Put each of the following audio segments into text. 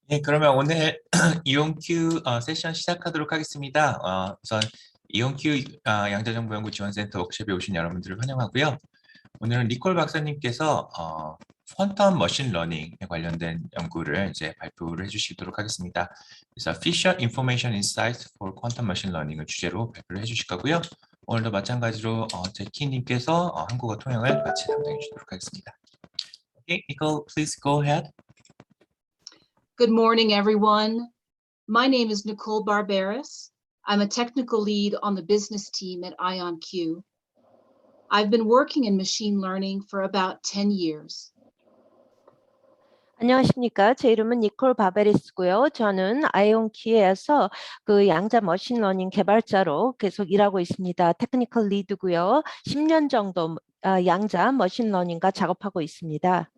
네, 그러면 오늘 이온큐 세션 시작하도록 하겠습니다. 우선 이온큐 양자정보연구 지원센터 워크숍에 오신 여러분들을 환영하고요. 오늘은 니콜 박사님께서 퀀텀 머신러닝에 관련된 연구를 이제 발표를 해주시도록 하겠습니다. 그래서 Fisher Information Insights for Quantum Machine Learning을 주제로 발표를 해주실 거고요. 오늘도 마찬가지로 제키님께서 한국어 통역을 같이 담당해 주도록 하겠습니다. Okay, Nicole, please go ahead. Good morning, everyone. My name is Nicole Barberis. I'm a technical lead on the business team at IonQ. I've been working in machine learning for about 10 years. 안녕하십니까. 제 이름은 니콜 바베리스고요. 저는 아이온큐에서 그 양자 머신러닝 개발자로 계속 일하고 있습니다. 테크니컬 리드고요. 10년 정도 양자 머신러닝과 작업하고 있습니다.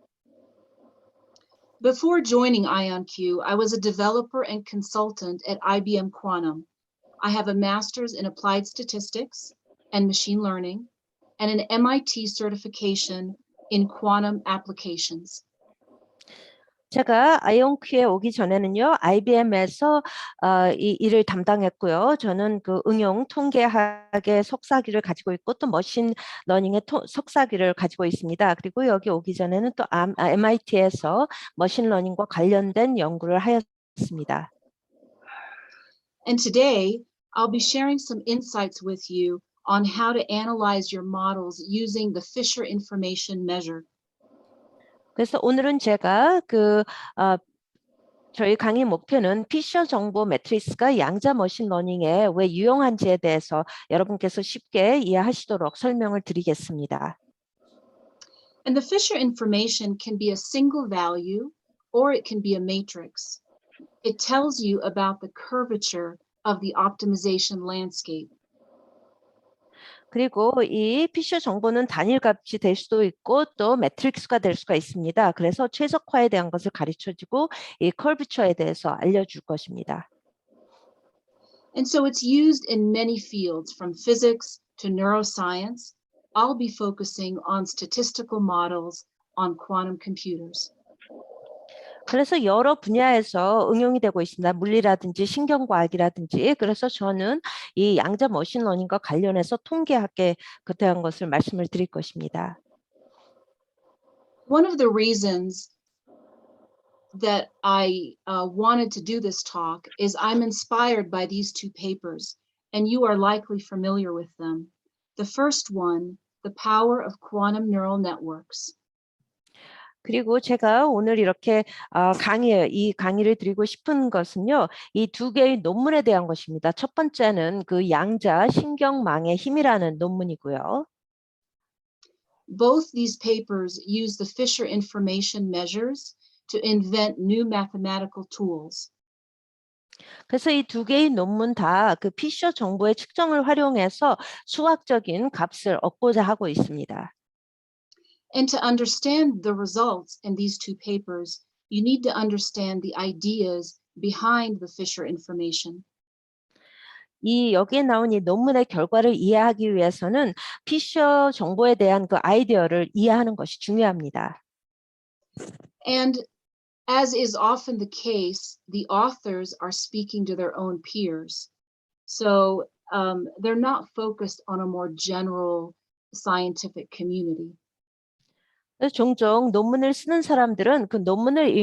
Before joining IonQ, I was a developer and consultant at IBM Quantum. I have a master's in applied statistics and machine learning and an MIT certification in quantum applications. 제가 아이온큐에 오기 전에는요, IBM에서 이 일을 담당했고요. 저는 그 응용 통계학의 석사학위를 가지고 있고 또 머신 러닝의 석사학위를 가지고 있습니다. 그리고 여기 오기 전에는 또 MIT에서 머신 러닝과 관련된 연구를 하였습니다. And today, I'll be sharing some insights with you on how to analyze your models using the Fisher information measure. 그래서 오늘은 제가 저희 강의 목표는 피셔 정보 매트리스가 양자 머신러닝에 왜 유용한지에 대해서 여러분께서 쉽게 이해하시도록 설명을 드리겠습니다. And the Fisher information can be a single value or it can be a matrix. It tells you about the curvature of the optimization landscape. 그리고 이 피셔 정보는 단일 값이 될 수도 있고 또 매트릭스가 될 수가 있습니다. 그래서 최적화에 대한 것을 가르쳐주고 이 커브처에 대해서 알려줄 것입니다. And so it's used in many fields from physics to neuroscience. I'll be focusing on statistical models on quantum computers. 그래서 여러 분야에서 응용이 되고 있습니다. 물리라든지 신경과학이라든지. 그래서 저는 이 양자 머신러닝과 관련해서 통계학에 대한 것을 말씀을 드릴 것입니다. One of the reasons that I wanted to do this talk is I'm inspired by these two papers, and you are likely familiar with them. The first one, The Power of Quantum Neural Networks. 그리고 제가 오늘 이렇게 이 강의를 드리고 싶은 것은요. 이 두 개의 논문에 대한 것입니다. 첫 번째는 그 양자 신경망의 힘이라는 논문이고요. Both these papers use the Fisher information measures to invent new mathematical tools. 그래서 이 두 개의 논문 다 그 피셔 정보의 측정을 활용해서 수학적인 값을 얻고자 하고 있습니다. And to understand the results in these two papers, you need to understand the ideas behind the Fisher information. 여기에 나온 이 논문의 결과를 이해하기 위해서는 피셔 정보에 대한 그 아이디어를 이해하는 것이 중요합니다. And as is often the case, the authors are speaking to their own peers. So they're not focused on a more general scientific community. 종종 논문을 쓰는 사람들은 그 논문을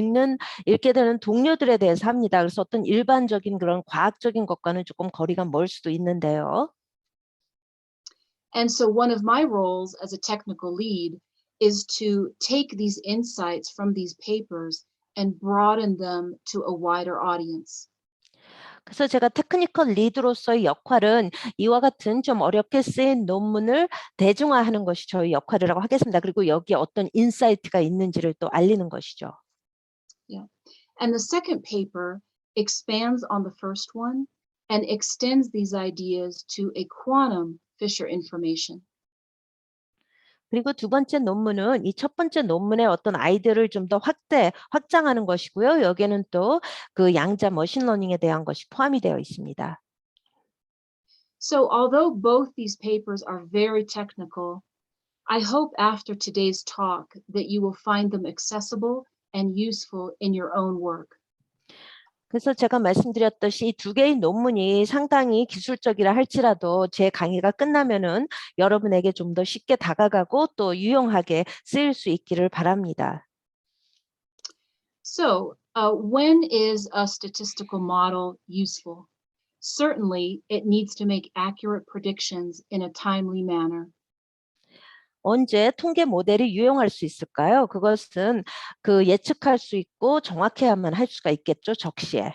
읽게 되는 동료들에 대해서 합니다. 그래서 어떤 일반적인 그런 과학적인 것과는 조금 거리가 멀 수도 있는데요. And so one of my roles as a technical lead is to take these insights from these papers and broaden them to a wider audience. 그래서 제가 테크니컬 리드로서의 역할은 이와 같은 좀 어렵게 쓰인 논문을 대중화하는 것이 저희 역할이라고 하겠습니다. 그리고 여기에 어떤 인사이트가 있는지를 또 알리는 것이죠. Yeah. And the second paper expands on the first one and extends these ideas to a quantum Fisher information. 그리고 두 번째 논문은 이 첫 번째 논문의 어떤 아이디어를 좀 더 확장하는 것이고요. 여기에는 또 그 양자 머신러닝에 대한 것이 포함이 되어 있습니다. So although both these papers are very technical, I hope after today's talk that you will find them accessible and useful in your own work. 그래서 제가 말씀드렸듯이 이 두 개의 논문이 상당히 기술적이라 할지라도 제 강의가 끝나면은 여러분에게 좀 더 쉽게 다가가고 또 유용하게 쓰일 수 있기를 바랍니다. So, when is a statistical model useful? Certainly, it needs to make accurate predictions in a timely manner. 언제 통계 모델이 유용할 수 있을까요? 그것은 그 예측할 수 있고 정확해야만 할 수가 있겠죠, 적시에.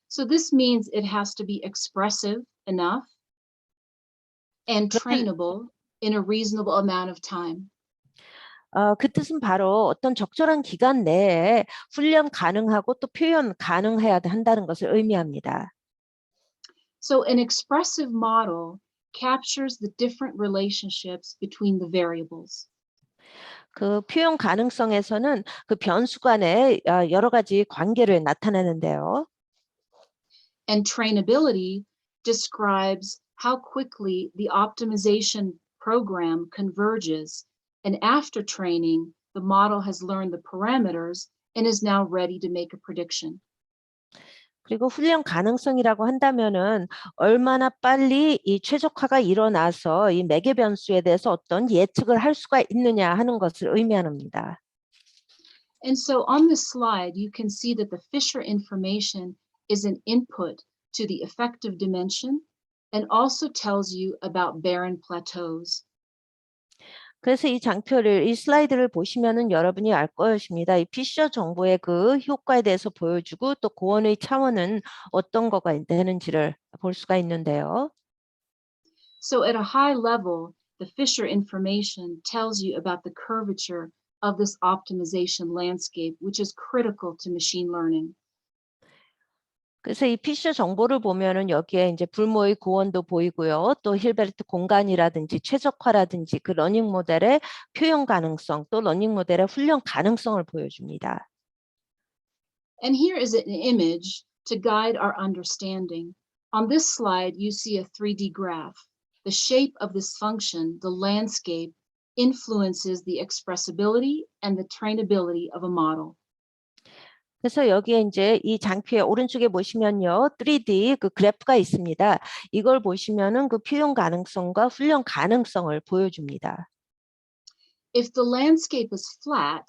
So this means it has to be expressive enough and trainable in a reasonable amount of time. 그 뜻은 바로 어떤 적절한 기간 내에 훈련 가능하고 또 표현 가능해야 한다는 것을 의미합니다. So an expressive model captures the different relationships between the variables. 그 표현 가능성에서는 그 변수 간의 여러 가지 관계를 나타내는데요. And trainability describes how quickly the optimization program converges. And after training, the model has learned the parameters and is now ready to make a prediction. 그리고 훈련 가능성이라고 한다면은 얼마나 빨리 이 최적화가 일어나서 이 매개 변수에 대해서 어떤 예측을 할 수가 있느냐 하는 것을 의미합니다. And so on this slide, you can see that the Fisher information is an input to the effective dimension and also tells you about barren plateaus. 그래서 이 장표를, 이 슬라이드를 보시면은 여러분이 알 것입니다. 이 피셔 정보의 그 효과에 대해서 보여주고 또 고원의 차원은 어떤 거가 되는지를 볼 수가 있는데요. So at a high level, the Fisher information tells you about the curvature of this optimization landscape, which is critical to machine learning. 그래서 이 피셔 정보를 보면은 여기에 이제 불모의 고원도 보이고요. 또 힐베르트 공간이라든지 최적화라든지 그 러닝 모델의 표현 가능성, 또 러닝 모델의 훈련 가능성을 보여줍니다. And here is an image to guide our understanding. On this slide, you see a 3D graph. The shape of this function, the landscape, influences the expressibility and the trainability of a model. 그래서 여기에 이제 이 장표의 오른쪽에 보시면요. 3D 그 그래프가 있습니다. 이걸 보시면은 그 표현 가능성과 훈련 가능성을 보여줍니다. If the landscape is flat,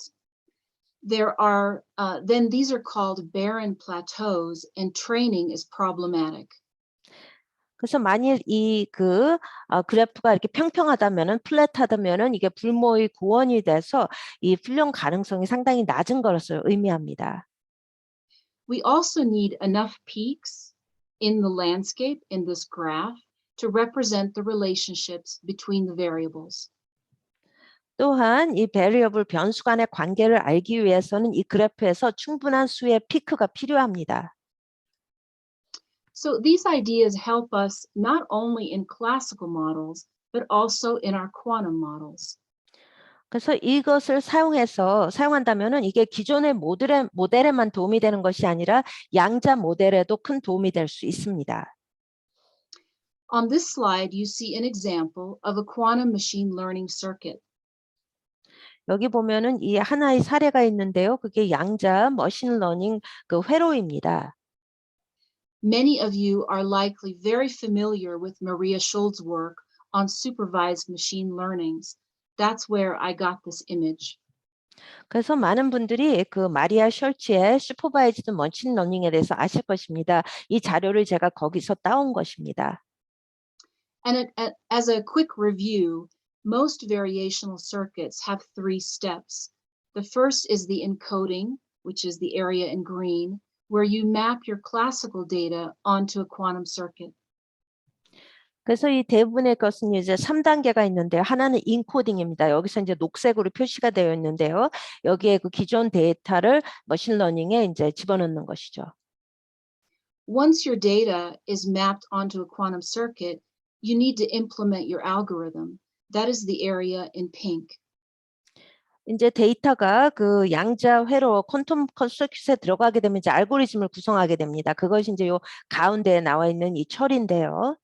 then these are called barren plateaus and training is problematic. 그래서 만일 이 그래프가 이렇게 평평하다면은 플랫하다면은 이게 불모의 고원이 돼서 이 훈련 가능성이 상당히 낮은 것을 의미합니다. We also need enough peaks in the landscape in this graph to represent the relationships between the variables. 또한 이 베리어블 변수 간의 관계를 알기 위해서는 이 그래프에서 충분한 수의 피크가 필요합니다. So these ideas help us not only in classical models, but also in our quantum models. 그래서 이것을 사용한다면은 이게 기존의 모델에만 도움이 되는 것이 아니라 양자 모델에도 큰 도움이 될 수 있습니다. On this slide, you see an example of a quantum machine learning circuit. 여기 보면은 이 하나의 사례가 있는데요. 그게 양자 머신러닝 그 회로입니다. Many of you are likely very familiar with Maria Schultz's work on supervised machine learnings. That's where I got this image. 그래서 많은 분들이 그 마리아 셜츠의 슈퍼바이즈드 머신 러닝에 대해서 아실 것입니다. 이 자료를 제가 거기서 따온 것입니다. And as a quick review, most variational circuits have 3 steps. The first is the encoding, which is the area in green, where you map your classical data onto a quantum circuit. 그래서 이 대부분의 것은 이제 3단계가 있는데요. 하나는 인코딩입니다. 여기서 이제 녹색으로 표시가 되어 있는데요. 여기에 그 기존 데이터를 머신러닝에 이제 집어넣는 것이죠. Once your data is mapped onto a quantum circuit, you need to implement your algorithm. That is the area in pink. 이제 데이터가 그 양자 회로 퀀텀 서킷에 들어가게 되면 이제 알고리즘을 구성하게 됩니다. 그것이 이제 요 가운데에 나와 있는 이 철인데요.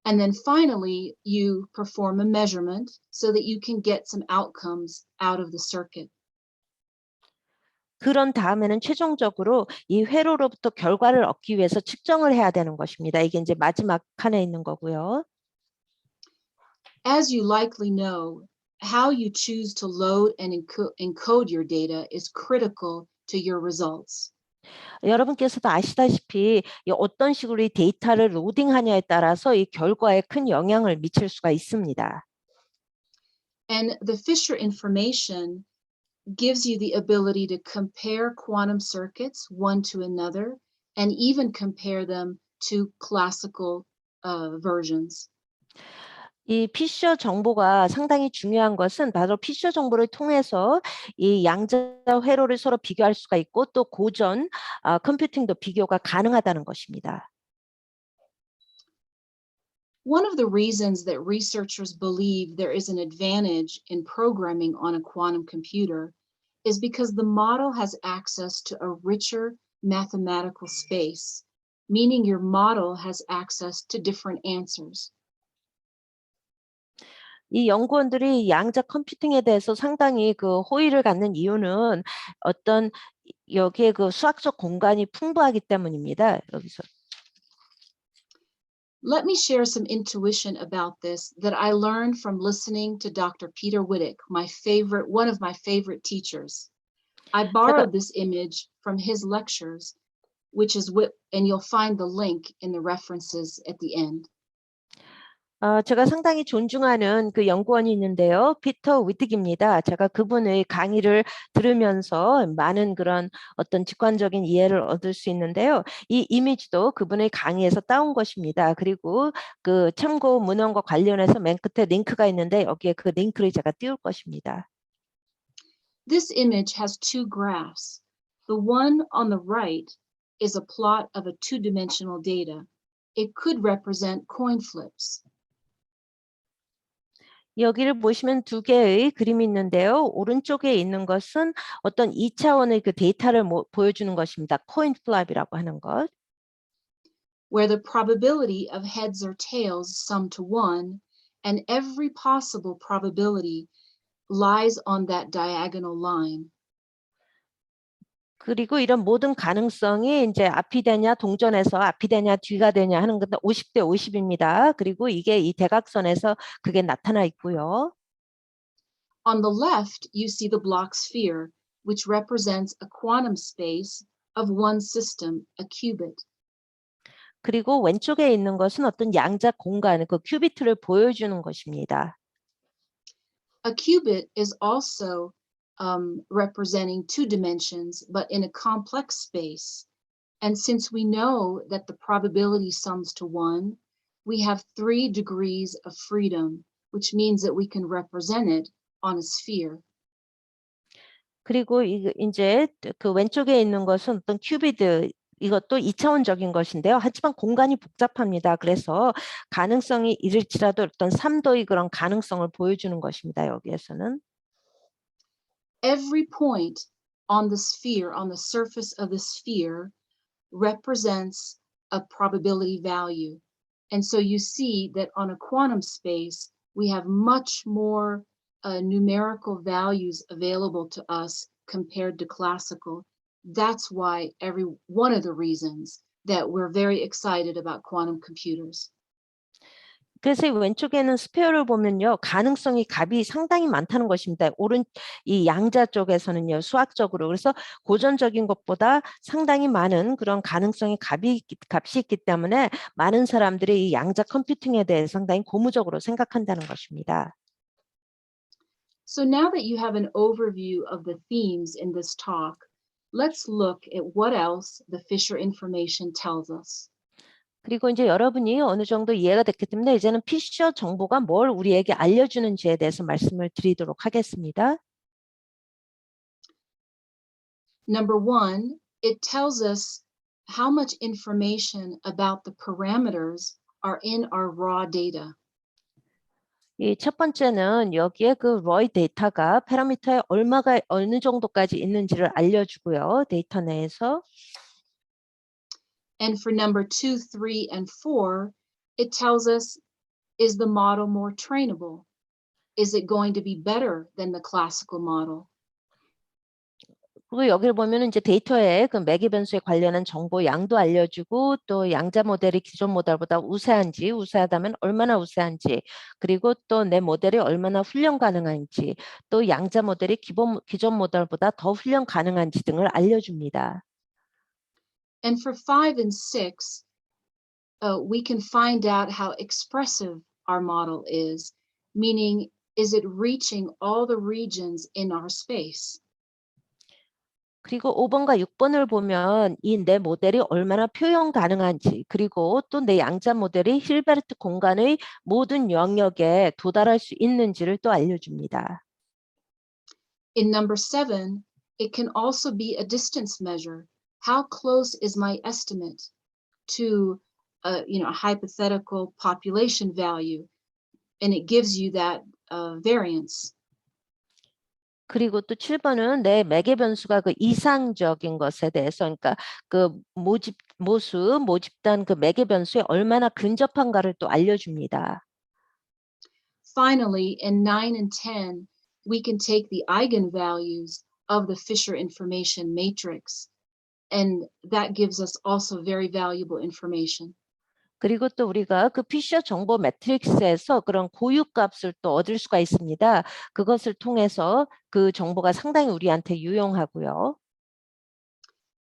And then finally, you perform a measurement so that you can get some outcomes out of the circuit. 그런 다음에는 최종적으로 이 회로로부터 결과를 얻기 위해서 측정을 해야 되는 것입니다. 이게 이제 마지막 칸에 있는 거고요. As you likely know, how you choose to load and encode your data is critical to your results. 여러분께서도 아시다시피 이 어떤 식으로 이 데이터를 로딩하냐에 따라서 이 결과에 큰 영향을 미칠 수가 있습니다. And the Fisher information gives you the ability to compare quantum circuits one to another and even compare them to classical versions. 이 피셔 정보가 상당히 중요한 것은 바로 피셔 정보를 통해서 이 양자 회로를 서로 비교할 수가 있고 또 고전 컴퓨팅도 비교가 가능하다는 것입니다. One of the reasons that researchers believe there is an advantage in programming on a quantum computer is because the model has access to a richer mathematical space, meaning your model has access to different answers. 이 연구원들이 양자 컴퓨팅에 대해서 상당히 그 호의를 갖는 이유는 어떤 여기에 그 수학적 공간이 풍부하기 때문입니다. 여기서. Let me share some intuition about this that I learned from listening to Dr. Peter Wittick, one of my favorite teachers. I borrowed this image from his lectures, and you'll find the link in the references at the end. 제가 상당히 존중하는 그 연구원이 있는데요. 피터 위틱입니다. 제가 그분의 강의를 들으면서 많은 그런 어떤 직관적인 이해를 얻을 수 있는데요. 이 이미지도 그분의 강의에서 따온 것입니다. 그리고 그 참고 문헌과 관련해서 맨 끝에 링크가 있는데 여기에 그 링크를 제가 띄울 것입니다. This image has two graphs. The one on the right is a plot of a two-dimensional data. It could represent coin flips. 여기를 보시면 두 개의 그림이 있는데요. 오른쪽에 있는 것은 어떤 2차원의 그 데이터를 보여주는 것입니다. 코인 플랍이라고 하는 것. Where the probability of heads or tails sum to 1, and every possible probability lies on that diagonal line. 그리고 이런 모든 가능성이 이제 앞이 되냐 동전에서 앞이 되냐 뒤가 되냐 하는 건데 50대 50입니다. 그리고 이게 이 대각선에서 그게 나타나 있고요. On the left, you see the block sphere, which represents a quantum space of one system, a qubit. 그리고 왼쪽에 있는 것은 어떤 양자 공간, 그 큐비트를 보여주는 것입니다. A qubit is also representing two dimensions, but in a complex space. And since we know that the probability sums to 1, we have 3 degrees of freedom, which means that we can represent it on a sphere. 그리고 이제 그 왼쪽에 있는 것은 어떤 큐비트, 이것도 2차원적인 것인데요. 하지만 공간이 복잡합니다. 그래서 가능성이 이를지라도 어떤 3도의 그런 가능성을 보여주는 것입니다. 여기에서는. Every point on the sphere, on the surface of the sphere, represents a probability value. And so you see that on a quantum space, we have much more numerical values available to us compared to classical. That's why one of the reasons that we're very excited about quantum computers. 그래서 이 왼쪽에는 스페어를 보면요. 가능성이 값이 상당히 많다는 것입니다. 이 양자 쪽에서는요. 수학적으로. 그래서 고전적인 것보다 상당히 많은 그런 가능성의 값이 있기 때문에 많은 사람들이 이 양자 컴퓨팅에 대해 상당히 고무적으로 생각한다는 것입니다. So now that you have an overview of the themes in this talk, let's look at what else the Fisher information tells us. 그리고 이제 여러분이 어느 정도 이해가 됐기 때문에 이제는 피셔 정보가 뭘 우리에게 알려주는지에 대해서 말씀을 드리도록 하겠습니다. Number one, it tells us how much information about the parameters are in our raw data. 이 첫 번째는 여기에 그 raw 데이터가 파라미터에 어느 정도까지 있는지를 알려주고요. 데이터 내에서. And for number 2, 3, and 4, it tells us, is the model more trainable? Is it going to be better than the classical model? 그리고 여기를 보면은 이제 데이터에 그 매개 변수에 관련한 정보 양도 알려주고 또 양자 모델이 기존 모델보다 우세한지, 우세하다면 얼마나 우세한지, 그리고 또 내 모델이 얼마나 훈련 가능한지, 또 양자 모델이 기존 모델보다 더 훈련 가능한지 등을 알려줍니다. And for 5 and 6, we can find out how expressive our model is, meaning, is it reaching all the regions in our space? 그리고 5번과 6번을 보면 이 내 모델이 얼마나 표현 가능한지, 그리고 또 내 양자 모델이 힐베르트 공간의 모든 영역에 도달할 수 있는지를 또 알려줍니다. In number 7, it can also be a distance measure. How close is my estimate to a hypothetical population value? And it gives you that variance. 그리고 또 7번은 내 매개 변수가 그 이상적인 것에 대해서, 그러니까 그 모집단 그 매개 변수에 얼마나 근접한가를 또 알려줍니다. Finally, in 9 and 10, we can take the eigenvalues of the Fisher information matrix, and that gives us also very valuable information. 그리고 또 우리가 그 피셔 정보 매트릭스에서 그런 고유값을 또 얻을 수가 있습니다. 그것을 통해서 그 정보가 상당히 우리한테 유용하고요.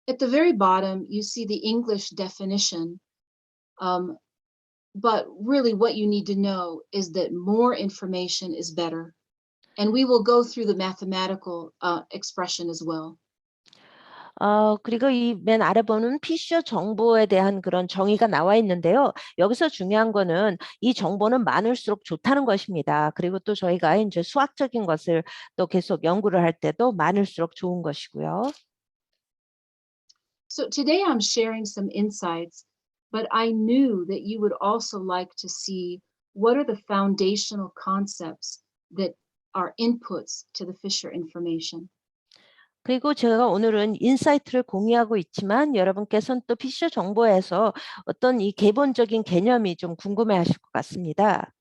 At the very bottom, you see the English definition, but really what you need to know is that more information is better. And we will go through the mathematical expression as well. 그리고 이 맨 아래 보는 피셔 정보에 대한 그런 정의가 나와 있는데요. 여기서 중요한 거는 이 정보는 많을수록 좋다는 것입니다. 그리고 또 저희가 이제 수학적인 것을 또 계속 연구를 할 때도 많을수록 좋은 것이고요. So today I'm sharing some insights, but I knew that you would also like to see what are the foundational concepts that are inputs to the Fisher information. 그리고 제가 오늘은 인사이트를 공유하고 있지만 여러분께서는 또 피셔 정보에서 어떤 이 기본적인 개념이 좀 궁금해하실 것 같습니다.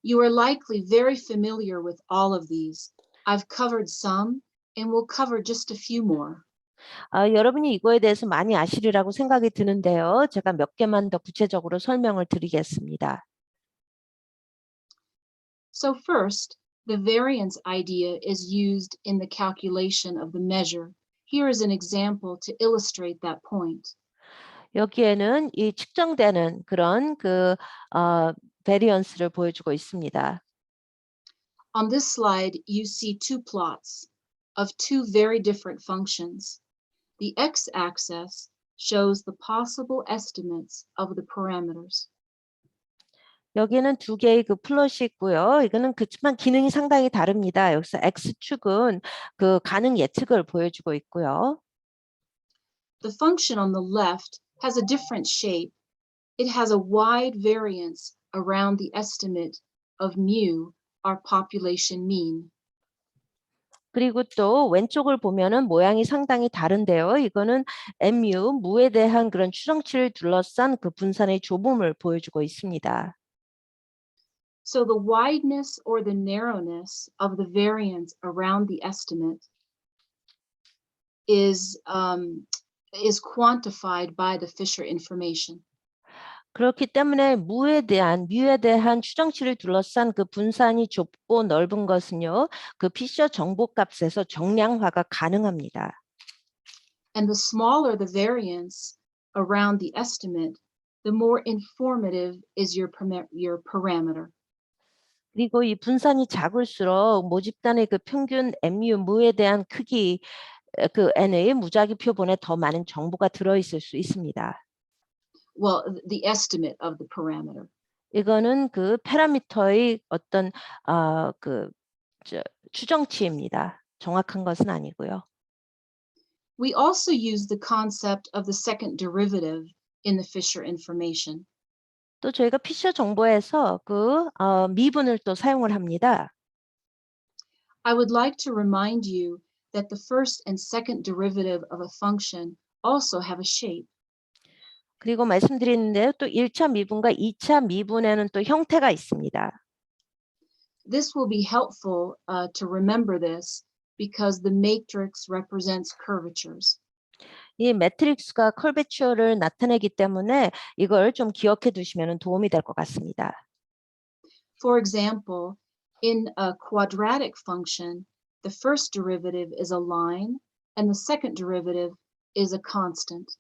You are likely very familiar with all of these. I've covered some and we'll cover just a few more. 여러분이 이거에 대해서 많이 아시리라고 생각이 드는데요. 제가 몇 개만 더 구체적으로 설명을 드리겠습니다. So first, the variance idea is used in the calculation of the measure. Here is an example to illustrate that point. 여기에는 이 측정되는 그런 그 베리언스를 보여주고 있습니다. On this slide, you see two plots of two very different functions. The x-axis shows the possible estimates of the parameters. 여기는 두 개의 그 플롯이 있고요. 이거는 그렇지만 기능이 상당히 다릅니다. 여기서 X축은 그 가능 예측을 보여주고 있고요. The function on the left has a different shape. It has a wide variance around the estimate of mu, our population mean. 그리고 또 왼쪽을 보면은 모양이 상당히 다른데요. 이거는 mu, 무에 대한 그런 추정치를 둘러싼 그 분산의 좁음을 보여주고 있습니다. So the wideness or the narrowness of the variance around the estimate is quantified by the Fisher information. 그렇기 때문에 뮤에 대한 추정치를 둘러싼 그 분산이 좁고 넓은 것은요, 그 피셔 정보값에서 정량화가 가능합니다. And the smaller the variance around the estimate, the more informative is your parameter. 그리고 이 분산이 작을수록 모집단의 그 평균 mu, 무에 대한 크기, 그 n의 무작위 표본에 더 많은 정보가 들어있을 수 있습니다. Well, the estimate of the parameter. 이거는 그 파라미터의 어떤 추정치입니다. 정확한 것은 아니고요. We also use the concept of the second derivative in the Fisher information. 또 저희가 피셔 정보에서 그 미분을 또 사용을 합니다. I would like to remind you that the first and second derivative of a function also have a shape. 그리고 말씀드리는데요. 또 1차 미분과 2차 미분에는 또 형태가 있습니다. This will be helpful to remember this because the matrix represents curvatures. 이 매트릭스가 커베처를 나타내기 때문에 이걸 좀 기억해 두시면 도움이 될 것 같습니다. For example, in a quadratic function, the first derivative is a line and the second derivative is a constant.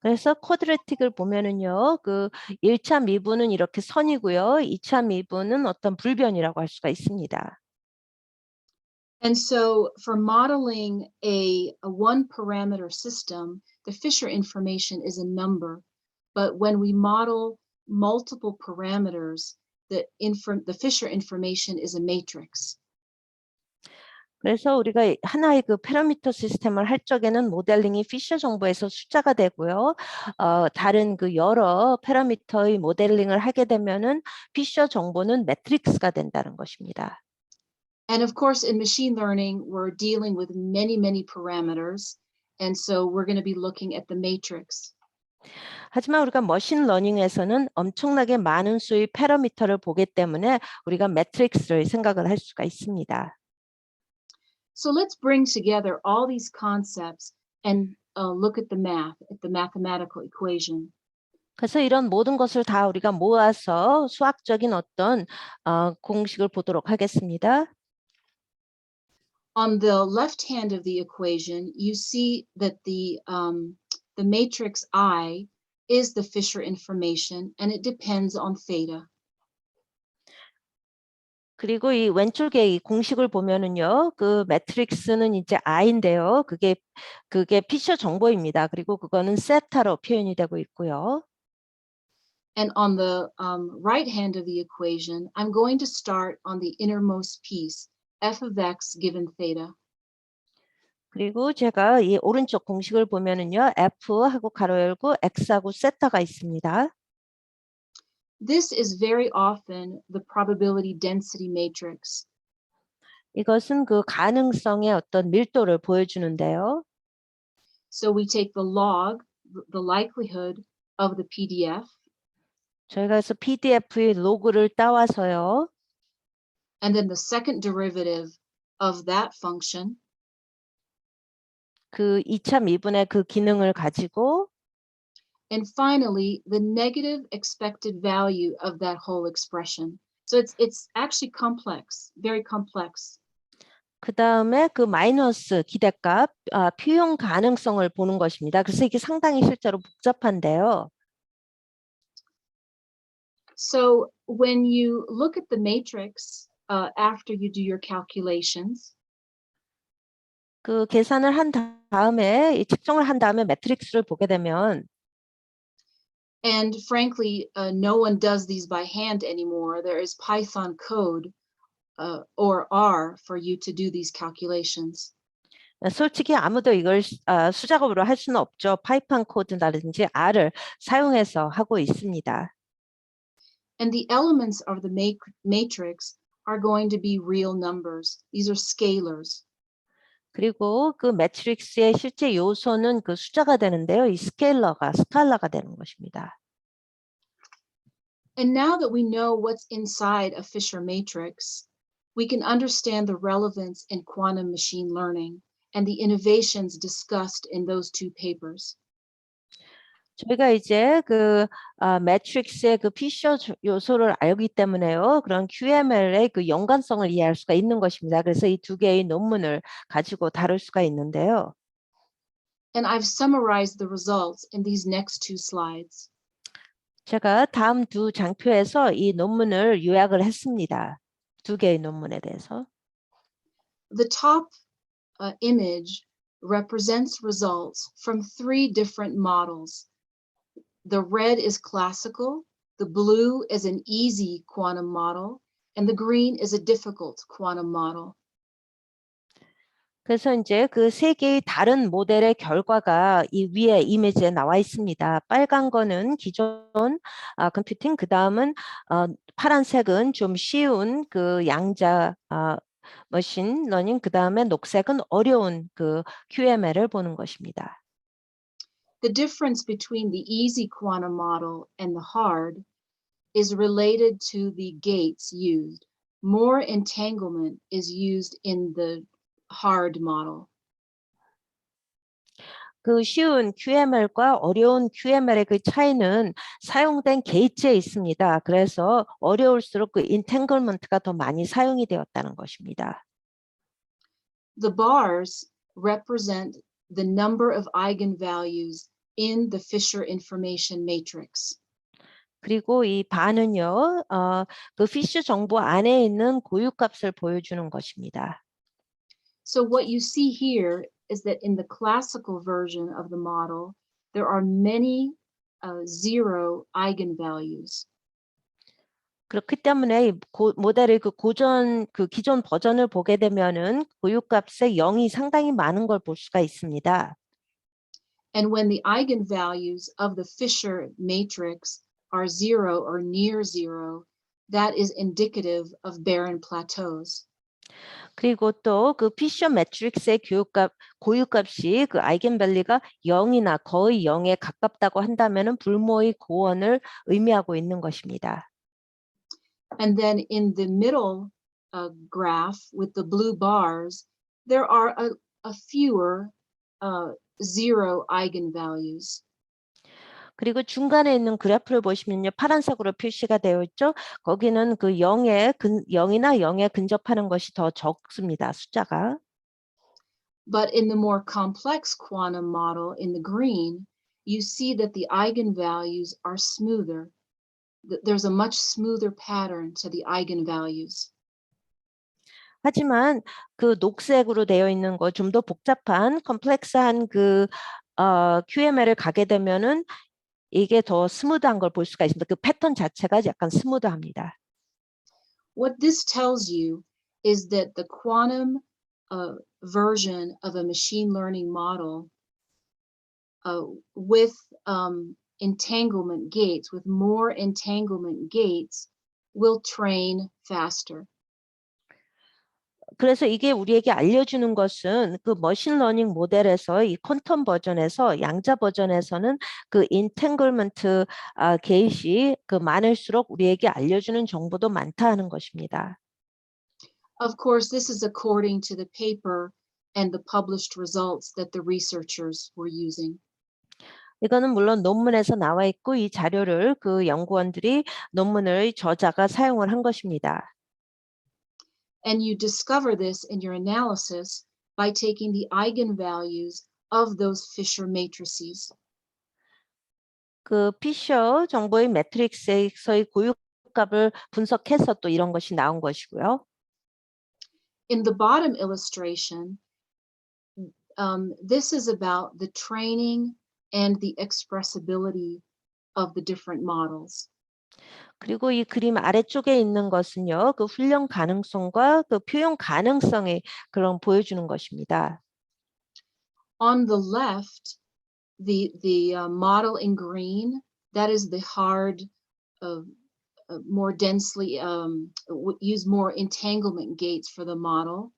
그래서 쿼드래틱을 보면은요, 그 1차 미분은 이렇게 선이고요, 2차 미분은 어떤 불변이라고 할 수가 있습니다. And so for modeling a one parameter system, the Fisher information is a number. But when we model multiple parameters, the Fisher information is a matrix. 그래서 우리가 하나의 그 패러미터 시스템을 할 적에는 모델링이 피셔 정보에서 숫자가 되고요. 다른 그 여러 패러미터의 모델링을 하게 되면은 피셔 정보는 매트릭스가 된다는 것입니다. And of course, in machine learning, we're dealing with many parameters. And so we're going to be looking at the matrix. 하지만 우리가 머신 러닝에서는 엄청나게 많은 수의 패러미터를 보기 때문에 우리가 매트릭스를 생각을 할 수가 있습니다. So let's bring together all these concepts and look at the math, at the mathematical equation. 그래서 이런 모든 것을 다 우리가 모아서 수학적인 어떤 공식을 보도록 하겠습니다. On the left hand of the equation, you see that the matrix I is the Fisher information, and it depends on theta. 그리고 이 왼쪽에 이 공식을 보면은요, 그 매트릭스는 이제 I인데요. 그게 피셔 정보입니다. 그리고 그거는 세타로 표현이 되고 있고요. And on the right hand of the equation, I'm going to start on the innermost piece, f of x given theta. 그리고 제가 이 오른쪽 공식을 보면은요, F하고 가로 열고 X하고 세타가 있습니다. This is very often the probability density matrix. 이것은 그 가능성의 어떤 밀도를 보여주는데요. So we take the log, the likelihood of the PDF, 저희가 그래서 PDF의 로그를 따와서요. and then the second derivative of that function, 그 2차 미분의 그 기능을 가지고 and finally the negative expected value of that whole expression. So it's actually complex, very complex. 그 다음에 그 마이너스 기대값, 표현 가능성을 보는 것입니다. 그래서 이게 상당히 실제로 복잡한데요. So when you look at the matrix after you do your calculations, 그 계산을 한 다음에 측정을 한 다음에 매트릭스를 보게 되면 and frankly, no one does these by hand anymore. There is Python code or R for you to do these calculations. 솔직히 아무도 이걸 수작업으로 할 수는 없죠. 파이썬 코드라든지 R을 사용해서 하고 있습니다. And the elements of the matrix are going to be real numbers. These are scalars. 그리고 그 매트릭스의 실제 요소는 그 숫자가 되는데요. 이 스칼라가 되는 것입니다. And now that we know what's inside a Fisher matrix, we can understand the relevance in quantum machine learning and the innovations discussed in those two papers. 저희가 이제 그 매트릭스의 그 피셔 요소를 알기 때문에요. 그런 QML의 그 연관성을 이해할 수가 있는 것입니다. 그래서 이 두 개의 논문을 가지고 다룰 수가 있는데요. And I've summarized the results in these next two slides. 제가 다음 두 장표에서 이 논문을 요약을 했습니다. 두 개의 논문에 대해서. The top image represents results from three different models. The red is classical, the blue is an easy quantum model, and the green is a difficult quantum model. 그래서 이제 그 세 개의 다른 모델의 결과가 이 위에 이미지에 나와 있습니다. 빨간 거는 기존 컴퓨팅, 그 다음은 파란색은 좀 쉬운 그 양자 머신 러닝, 그 다음에 녹색은 어려운 그 QML을 보는 것입니다. The difference between the easy quantum model and the hard is related to the gates used. More entanglement is used in the hard model. 그 쉬운 QML과 어려운 QML의 그 차이는 사용된 게이트에 있습니다. 그래서 어려울수록 그 인탱글먼트가 더 많이 사용이 되었다는 것입니다. The bars represent the number of eigenvalues in the Fisher information matrix. 그리고 이 바는요, 그 피쉬 정보 안에 있는 고유값을 보여주는 것입니다. So what you see here is that in the classical version of the model, there are many zero eigenvalues. 그렇기 때문에 이 모델의 그 기존 버전을 보게 되면은 고유값의 0이 상당히 많은 걸 볼 수가 있습니다. And when the eigenvalues of the Fisher matrix are zero or near zero, that is indicative of barren plateaus. 그리고 또 그 피셔 매트릭스의 고유값이 그 아이겐밸리가 0이나 거의 0에 가깝다고 한다면은 불모의 고원을 의미하고 있는 것입니다. And then in the middle graph with the blue bars, there are a fewer zero eigenvalues. 그리고 중간에 있는 그래프를 보시면요. 파란색으로 표시가 되어 있죠. 거기는 그 0이나 0에 근접하는 것이 더 적습니다. 숫자가. But in the more complex quantum model in the green, you see that the eigenvalues are smoother. There's a much smoother pattern to the eigenvalues. 하지만 그 녹색으로 되어 있는 거 좀 더 복잡한 컴플렉스한 그 QML을 가게 되면은 이게 더 스무드한 걸 볼 수가 있습니다. 그 패턴 자체가 약간 스무드합니다. What this tells you is that the quantum version of a machine learning model with entanglement gates, with more entanglement gates, will train faster. 그래서 이게 우리에게 알려주는 것은 그 머신러닝 모델에서 이 퀀텀 버전에서 양자 버전에서는 그 인탱글먼트 게이트이 그 많을수록 우리에게 알려주는 정보도 많다 하는 것입니다. Of course, this is according to the paper and the published results that the researchers were using. 이거는 물론 논문에서 나와 있고 이 자료를 그 연구원들이 논문을 저자가 사용을 한 것입니다. And you discover this in your analysis by taking the eigenvalues of those Fisher matrices. 그 피셔 정보의 매트릭스에서의 고유값을 분석해서 또 이런 것이 나온 것이고요. In the bottom illustration, this is about the training and the expressibility of the different models. 그리고 이 그림 아래쪽에 있는 것은요, 그 훈련 가능성과 그 표현 가능성의 그런 보여주는 것입니다. On the left, the model in green, that is the hard, more densely, use more entanglement gates for the model.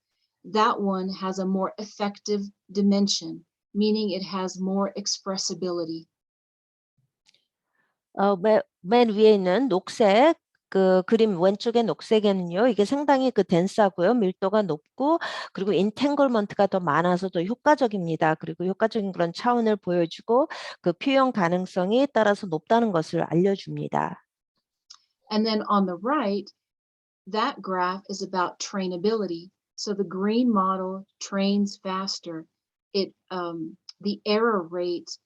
That one has a more effective dimension, meaning it has more expressibility. 맨 위에 있는 녹색 그 그림 왼쪽의 녹색에는요, 이게 상당히 그 덴스하고요, 밀도가 높고, 그리고 인탱글먼트가 더 많아서 더 효과적입니다. 그리고 효과적인 그런 차원을 보여주고 그 표현 가능성이 따라서 높다는 것을 알려줍니다. And then on the right, that graph is about trainability. So the green model trains faster. The error rate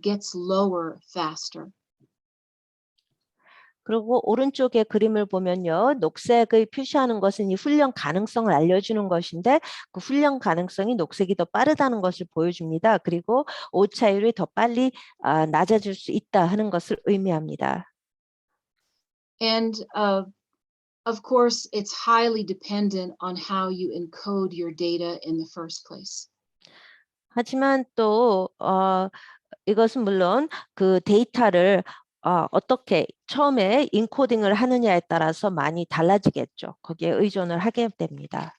gets lower faster. 그리고 오른쪽에 그림을 보면요, 녹색을 표시하는 것은 이 훈련 가능성을 알려주는 것인데 그 훈련 가능성이 녹색이 더 빠르다는 것을 보여줍니다. 그리고 오차율이 더 빨리 낮아질 수 있다 하는 것을 의미합니다. And of course, it's highly dependent on how you encode your data in the first place. 하지만 또 이것은 물론 그 데이터를 어떻게 처음에 인코딩을 하느냐에 따라서 많이 달라지겠죠. 거기에 의존을 하게 됩니다.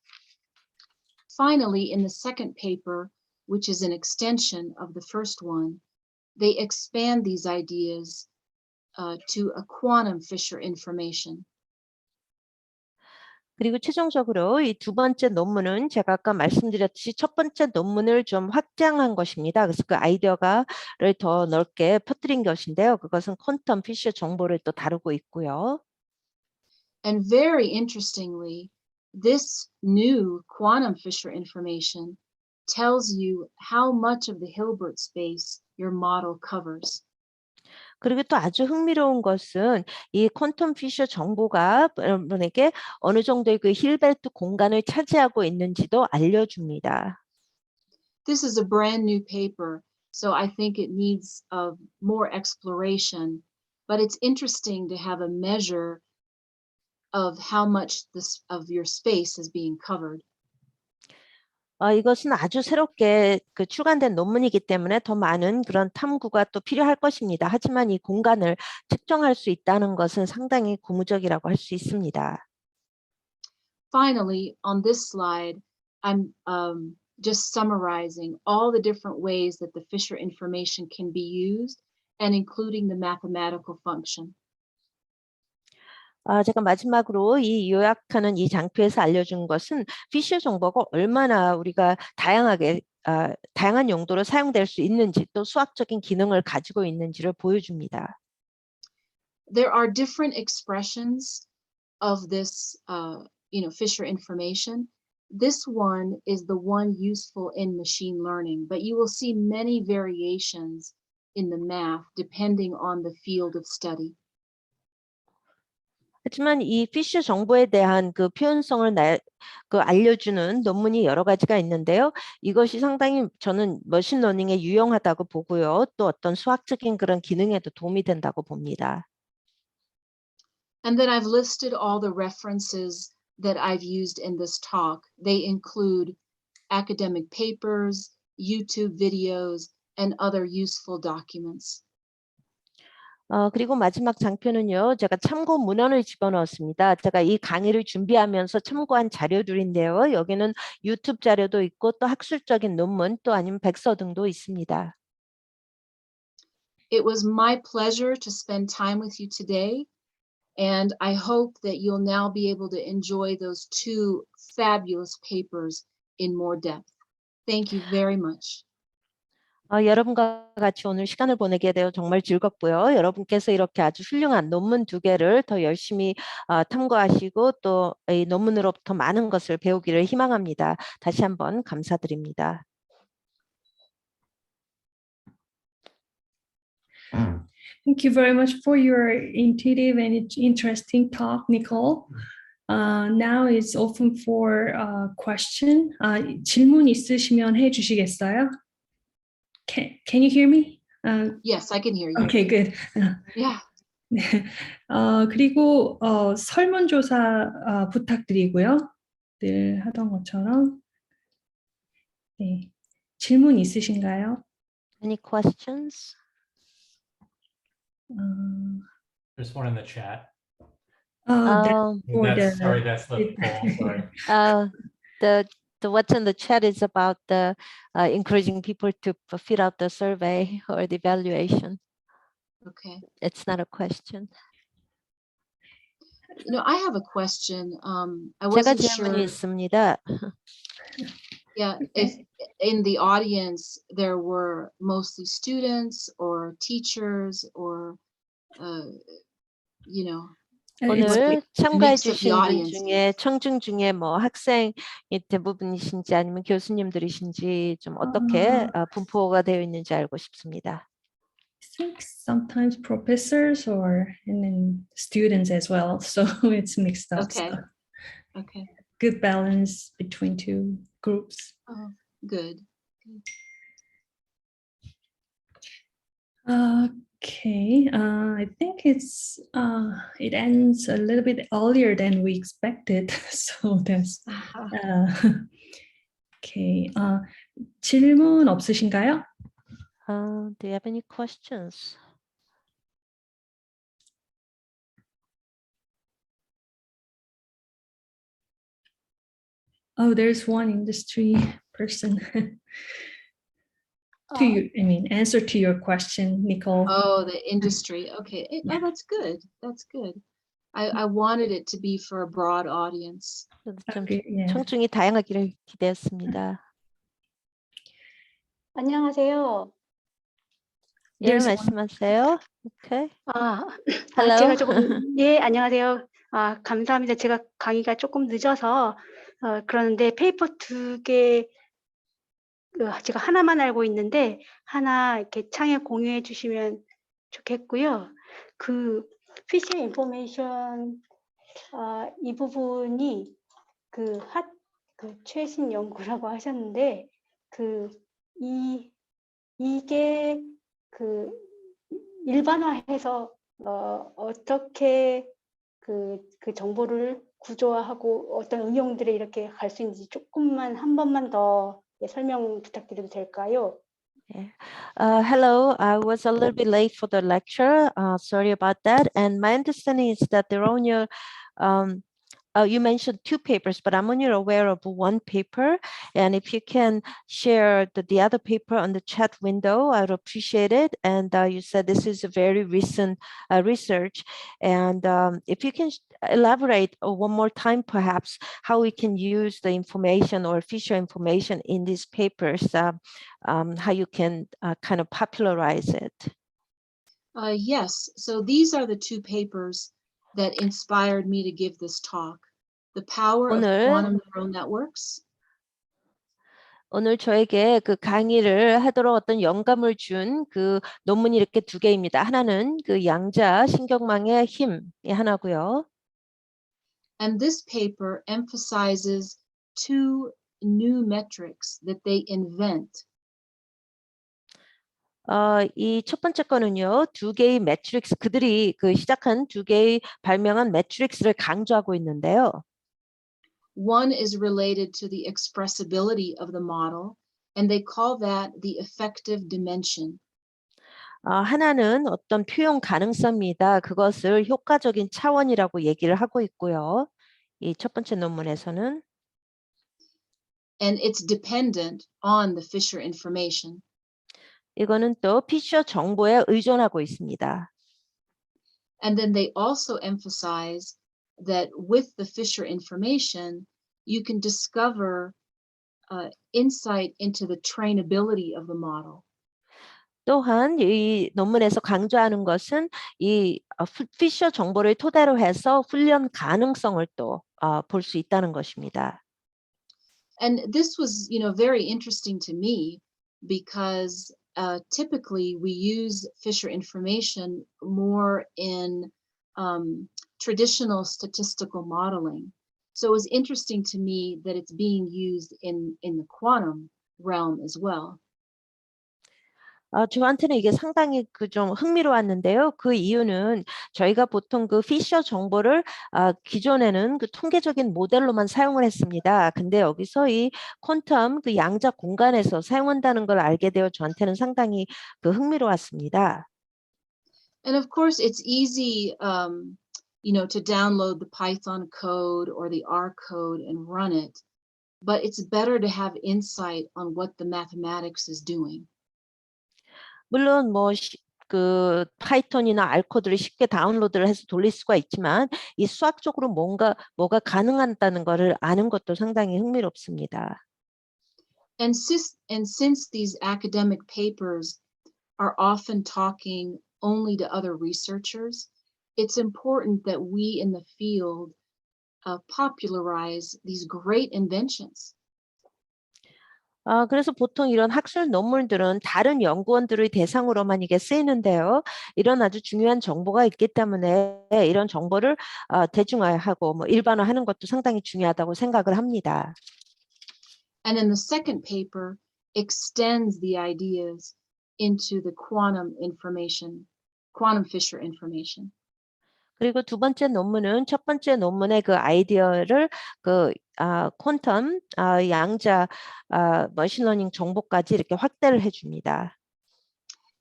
Finally, in the second paper, which is an extension of the first one, they expand these ideas to a quantum Fisher information. 그리고 최종적으로 이 두 번째 논문은 제가 아까 말씀드렸듯이 첫 번째 논문을 좀 확장한 것입니다. 그래서 그 아이디어가를 더 넓게 퍼뜨린 것인데요. 그것은 퀀텀 피셔 정보를 또 다루고 있고요. And very interestingly, this new quantum Fisher information tells you how much of the Hilbert space your model covers. 그리고 또 아주 흥미로운 것은 이 퀀텀 피셔 정보가 여러분에게 어느 정도의 그 힐베르트 공간을 차지하고 있는지도 알려줍니다. This is a brand new paper, so I think it needs more exploration, but it's interesting to have a measure of how much of your space is being covered. 이것은 아주 새롭게 그 출간된 논문이기 때문에 더 많은 그런 탐구가 또 필요할 것입니다. 하지만 이 공간을 측정할 수 있다는 것은 상당히 고무적이라고 할 수 있습니다. Finally, on this slide, I'm just summarizing all the different ways that the Fisher information can be used and including the mathematical function. 제가 마지막으로 이 요약하는 이 장표에서 알려준 것은 피셔 정보가 얼마나 우리가 다양한 용도로 사용될 수 있는지 또 수학적인 기능을 가지고 있는지를 보여줍니다. There are different expressions of this, Fisher information. This one is the one useful in machine learning, but you will see many variations in the math depending on the field of study. 하지만 이 피셔 정보에 대한 그 표현성을 알려주는 논문이 여러 가지가 있는데요. 이것이 상당히 저는 머신러닝에 유용하다고 보고요. 또 어떤 수학적인 그런 기능에도 도움이 된다고 봅니다. And then I've listed all the references that I've used in this talk. They include academic papers, YouTube videos, and other useful documents. 그리고 마지막 장표는요. 제가 참고 문헌을 집어넣었습니다. 제가 이 강의를 준비하면서 참고한 자료들인데요. 여기는 유튜브 자료도 있고 또 학술적인 논문 또 아니면 백서 등도 있습니다. It was my pleasure to spend time with you today, and I hope that you'll now be able to enjoy those two fabulous papers in more depth. Thank you very much. 여러분과 같이 오늘 시간을 보내게 되어 정말 즐겁고요. 여러분께서 이렇게 아주 훌륭한 논문 두 개를 더 열심히 탐구하시고 또 이 논문으로부터 많은 것을 배우기를 희망합니다. 다시 한번 감사드립니다. Thank you very much for your intuitive and interesting talk, Nicole. Now it's open for question. 질문 있으시면 해주시겠어요? Can you hear me? Yes, I can hear you. Okay, good. Yeah. 그리고 설문조사 부탁드리고요. 늘 하던 것처럼. 네. 질문 있으신가요? Any questions? There's one in the chat. Sorry, That's the poll. Sorry. The what's in the chat is about the encouraging people to fill out the survey or the evaluation. Okay. It's not a question. I have a question. I 제가 wasn't 질문이 sure. 있습니다. Yeah, if in the audience there were mostly students or teachers or, 오늘 참가해 mix of the 주신 분 audience. 중에 청중 중에 뭐 학생이 대부분이신지 아니면 교수님들이신지 좀 어떻게 분포가 되어 있는지 알고 싶습니다. I think sometimes professors and then students as well. So it's mixed up. Okay. So Okay. good balance between two groups. Oh, good. Okay. I think it ends a little bit earlier than we expected. So that's okay. 질문 없으신가요? Do you have any questions? Oh, there's one industry person. Answer to your question, Nicole. Oh, the industry. Okay. Oh, that's good. That's good. I wanted it to be for a broad audience. 좀 Yeah. 청중이 다양하기를 기대했습니다. 안녕하세요. 예, There's 말씀하세요. Okay. Hello. 제가 조금 예, 안녕하세요. 감사합니다. 제가 강의가 조금 늦어서 그러는데 페이퍼 2개 제가 하나만 알고 있는데 하나 이렇게 창에 공유해 주시면 좋겠고요. 그 피셔 인포메이션 이 부분이 그 최신 연구라고 하셨는데 이게 그 일반화해서 어떻게 그 정보를 구조화하고 어떤 응용들에 이렇게 갈 수 있는지 조금만 한 번만 더 설명 부탁드려도 될까요? Hello, I was a little bit late for the lecture. Sorry about that. And my understanding is that they're on your you mentioned 2 papers, but I'm only aware of 1 paper. And if you can share the other paper on the chat window, I would appreciate it. And you said this is a very recent research. And if you can elaborate one more time, perhaps, how we can use the information or feature information in these papers, how you can kind of popularize it. Yes, so these are the 2 papers that inspired me to give this talk. The power of quantum neural networks. 오늘 저에게 그 강의를 하도록 어떤 영감을 준 그 논문이 이렇게 2개입니다. 하나는 그 양자 신경망의 힘이 하나고요. And this paper emphasizes 2 new metrics that they invent. 이 첫 번째 거는요, 2개의 매트릭스, 그들이 그 시작한 2개의 발명한 매트릭스를 강조하고 있는데요. One is related to the expressibility of the model, and they call that the effective dimension. 하나는 어떤 표현 가능성입니다. 그것을 효과적인 차원이라고 얘기를 하고 있고요. 이 첫 번째 논문에서는. And it's dependent on the Fisher information. 이거는 또 피셔 정보에 의존하고 있습니다. And then they also emphasize that with the Fisher information, you can discover insight into the trainability of the model. 또한 이 논문에서 강조하는 것은 이 피셔 정보를 토대로 해서 훈련 가능성을 또 볼 수 있다는 것입니다. And this was, very interesting to me because typically we use Fisher information more in traditional statistical modeling. So it was interesting to me that it's being used in the quantum realm as well. 저한테는 이게 상당히 좀 흥미로웠는데요. 그 이유는 저희가 보통 그 피셔 정보를 기존에는 그 통계적인 모델로만 사용을 했습니다. 근데 여기서 이 퀀텀 그 양자 공간에서 사용한다는 걸 알게 되어 저한테는 상당히 그 흥미로웠습니다. And of course, it's easy, to download the Python code or the R code and run it, but it's better to have insight on what the mathematics is doing. 물론 그 파이썬이나 R 코드를 쉽게 다운로드를 해서 돌릴 수가 있지만 이 수학적으로 뭐가 가능하다는 것을 아는 것도 상당히 흥미롭습니다. And since these academic papers are often talking only to other researchers, it's important that we in the field popularize these great inventions. 그래서 보통 이런 학술 논문들은 다른 연구원들의 대상으로만 이게 쓰이는데요. 이런 아주 중요한 정보가 있기 때문에 이런 정보를 대중화하고 일반화하는 것도 상당히 중요하다고 생각을 합니다. And then the second paper extends the ideas into the quantum Fisher information. 그리고 두 번째 논문은 첫 번째 논문의 그 아이디어를 그 퀀텀 양자 머신러닝 정보까지 이렇게 확대를 해줍니다.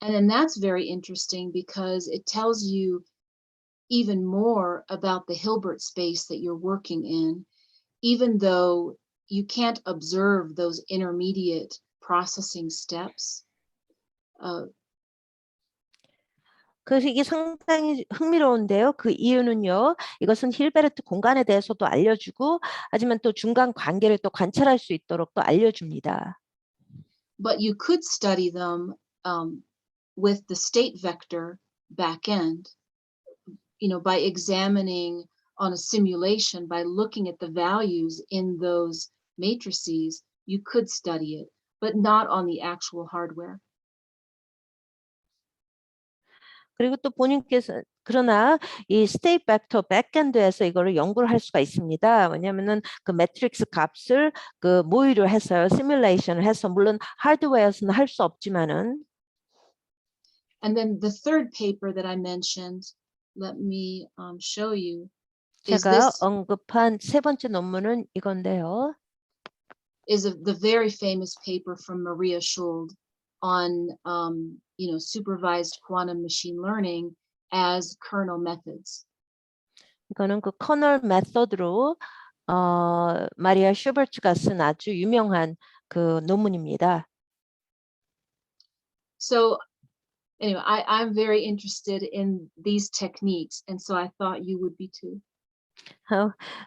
And then that's very interesting because it tells you even more about the Hilbert space that you're working in, even though you can't observe those intermediate processing steps. 그래서 이게 상당히 흥미로운데요. 그 이유는요. 이것은 힐베르트 공간에 대해서도 알려주고 하지만 또 중간 관계를 또 관찰할 수 있도록 또 알려줍니다. But you could study them with the state vector backend, by examining on a simulation, by looking at the values in those matrices, you could study it, but not on the actual hardware. 그리고 또 본인께서 그러나 이 스테이트 벡터 백엔드에서 이거를 연구를 할 수가 있습니다. 왜냐하면은 그 매트릭스 값을 그 모의를 해서요, 시뮬레이션을 해서 물론 하드웨어에서는 할 수 없지만은. And then the third paper that I mentioned, let me show you. Is 제가 this 언급한 세 번째 논문은 이건데요. is the very famous paper from Maria Schuld on supervised quantum machine learning as kernel methods. 이거는 그 커널 메서드로 마리아 슈버츠가 쓴 아주 유명한 그 논문입니다. So anyway, I'm very interested in these techniques, and so I thought you would be too.